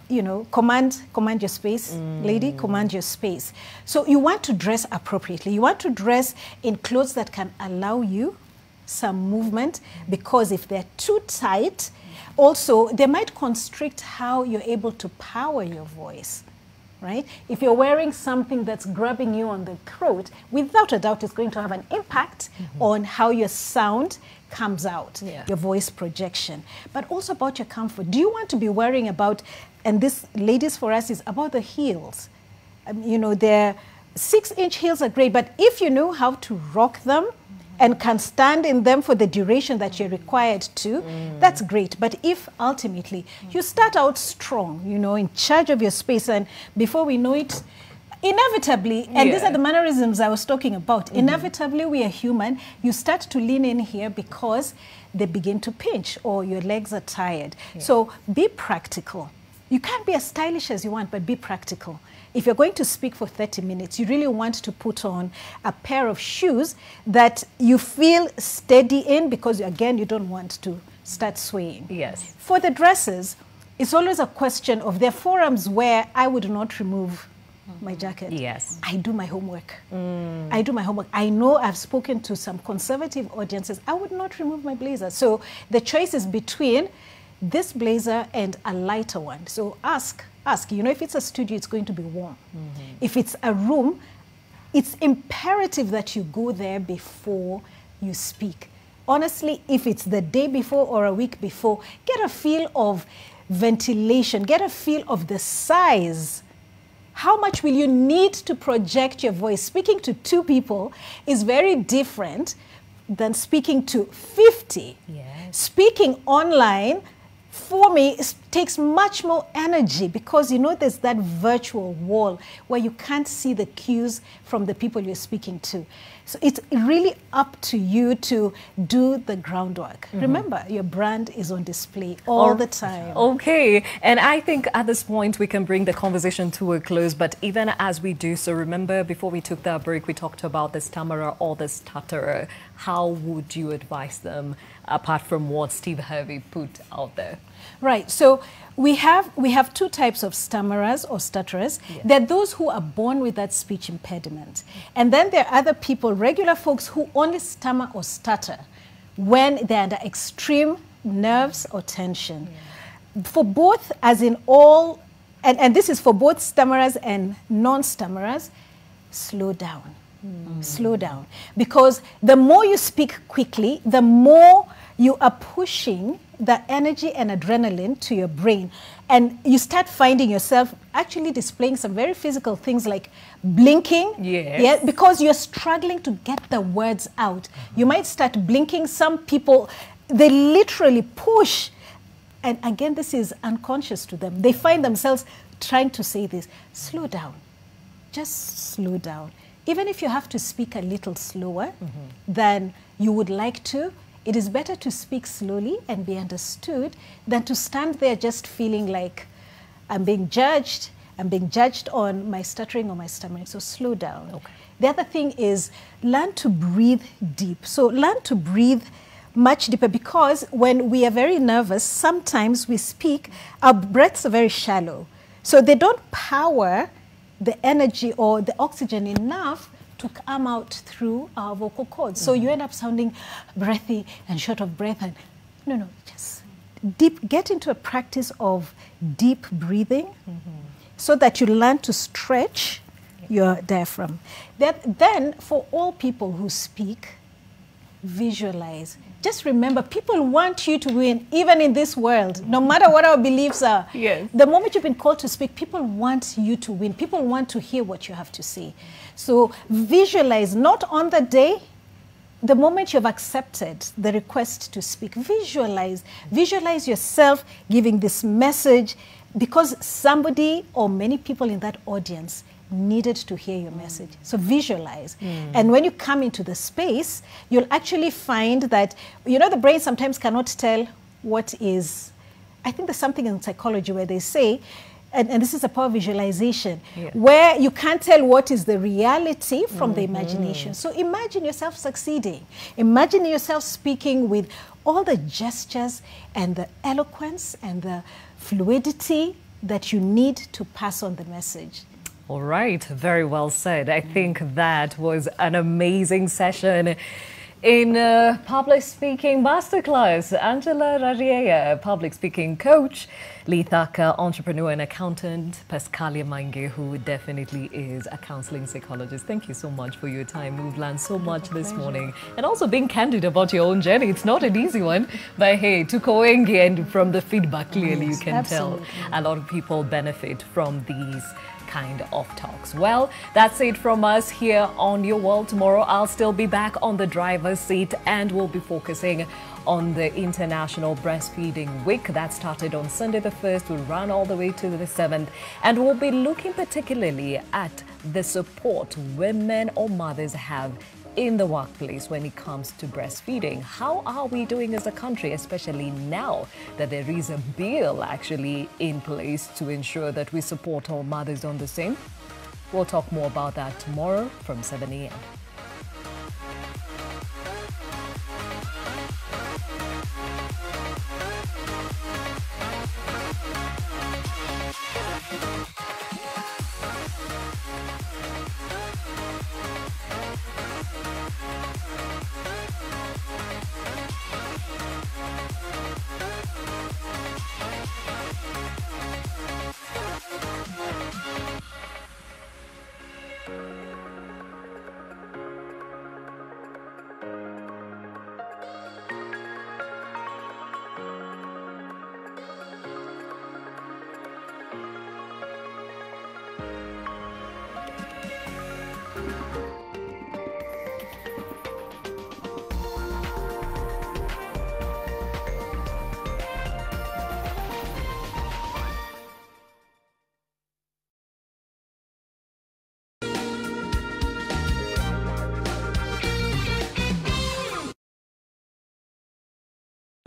you know, command your space, lady, command your space. So you want to dress appropriately. You want to dress in clothes that can allow you some movement, because if they're too tight, also they might constrict how you're able to power your voice, right? If you're wearing something that's grabbing you on the throat, without a doubt it's going to have an impact on how your sound comes out, your voice projection, but also about your comfort. Do you want to be worrying about, and this, ladies, for us is about the heels. You know, their 6-inch heels are great, but if you know how to rock them and can stand in them for the duration that you're required to, that's great. But if ultimately you start out strong, you know, in charge of your space, and before we know it, inevitably, and these are the mannerisms I was talking about, inevitably we are human, you start to lean in here because they begin to pinch or your legs are tired. So be practical. You can't be as stylish as you want, but be practical. If you're going to speak for 30 minutes, you really want to put on a pair of shoes that you feel steady in, because, again, you don't want to start swaying. Yes. For the dresses, it's always a question of, there are forums where I would not remove my jacket. Yes. I do my homework. I do my homework. I know I've spoken to some conservative audiences. I would not remove my blazer. So the choice is between this blazer and a lighter one. So ask, you know, if it's a studio, it's going to be warm. If it's a room, it's imperative that you go there before you speak. Honestly, if it's the day before or a week before, get a feel of ventilation, get a feel of the size. How much will you need to project your voice? Speaking to 2 people is very different than speaking to 50. Speaking online, for me, it takes much more energy, because, you know, there's that virtual wall where you can't see the cues from the people you're speaking to. So it's really up to you to do the groundwork. Remember, your brand is on display all the time. Okay, and I think at this point we can bring the conversation to a close, but even as we do so, remember, before we took that break, we talked about the stammerer or the stutterer. How would you advise them, apart from what Steve Harvey put out there? Right, so we have 2 types of stammerers or stutterers. There are those who are born with that speech impediment. And then there are other people, regular folks, who only stammer or stutter when they're under extreme nerves or tension. For both, as in all, and this is for both stammerers and non-stammerers, slow down. Slow down. Because the more you speak quickly, the more you are pushing the energy and adrenaline to your brain. And you start finding yourself actually displaying some very physical things like blinking. Because you're struggling to get the words out. You might start blinking. Some people, they literally push. And again, this is unconscious to them. They find themselves trying to say this. Slow down. Just slow down. Even if you have to speak a little slower than you would like to, it is better to speak slowly and be understood than to stand there just feeling like I'm being judged on my stuttering or my stammering. So slow down. The other thing is learn to breathe deep. So learn to breathe much deeper, because when we are very nervous, sometimes we speak, our breaths are very shallow. So they don't power the energy or the oxygen enough to come out through our vocal cords. So you end up sounding breathy and short of breath. And no, just get into a practice of deep breathing so that you learn to stretch your diaphragm. Then for all people who speak, visualize. Just remember, people want you to win, even in this world, no matter what our beliefs are. Yes. The moment you've been called to speak, people want you to win. People want to hear what you have to say. So visualize, not on the day, the moment you've accepted the request to speak, visualize. Visualize yourself giving this message because somebody or many people in that audience needed to hear your message. So visualize. And when you come into the space, you'll actually find that, the brain sometimes cannot tell what is, I think there's something in psychology where they say, and this is a power of visualization, where you can't tell what is the reality from the imagination. So imagine yourself succeeding. Imagine yourself speaking with all the gestures and the eloquence and the fluidity that you need to pass on the message. All right, very well said. I think that was an amazing session in public speaking masterclass. Angela Rariea, public speaking coach, Lithaka, entrepreneur and accountant, Pascalia Mange, who definitely is a counseling psychologist. Thank you so much for your time. We've learned so much this morning. And also being candid about your own journey. It's not an easy one, but hey, to Koengi, and from the feedback, clearly you can tell a lot of people benefit from these kind of talks. Well, that's it from us here on Your World. Tomorrow I'll still be back on the driver's seat and we'll be focusing on the International Breastfeeding Week that started on Sunday the 1st, will run all the way to the 7th, and we'll be looking particularly at the support women or mothers have in the workplace when it comes to breastfeeding. How are we doing as a country, especially now that there is a bill actually in place to ensure that we support all mothers on the same? We'll talk more about that tomorrow from 7 a.m.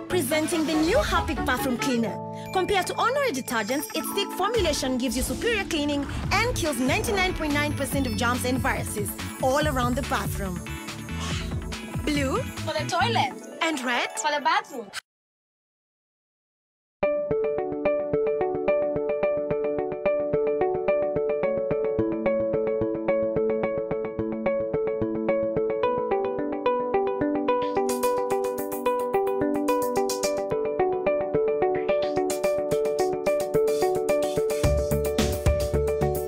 Presenting the new Harpic Bathroom Cleaner. Compared to ordinary detergents, its thick formulation gives you superior cleaning and kills 99.9% of germs and viruses all around the bathroom. Blue for the toilet and red for the bathroom.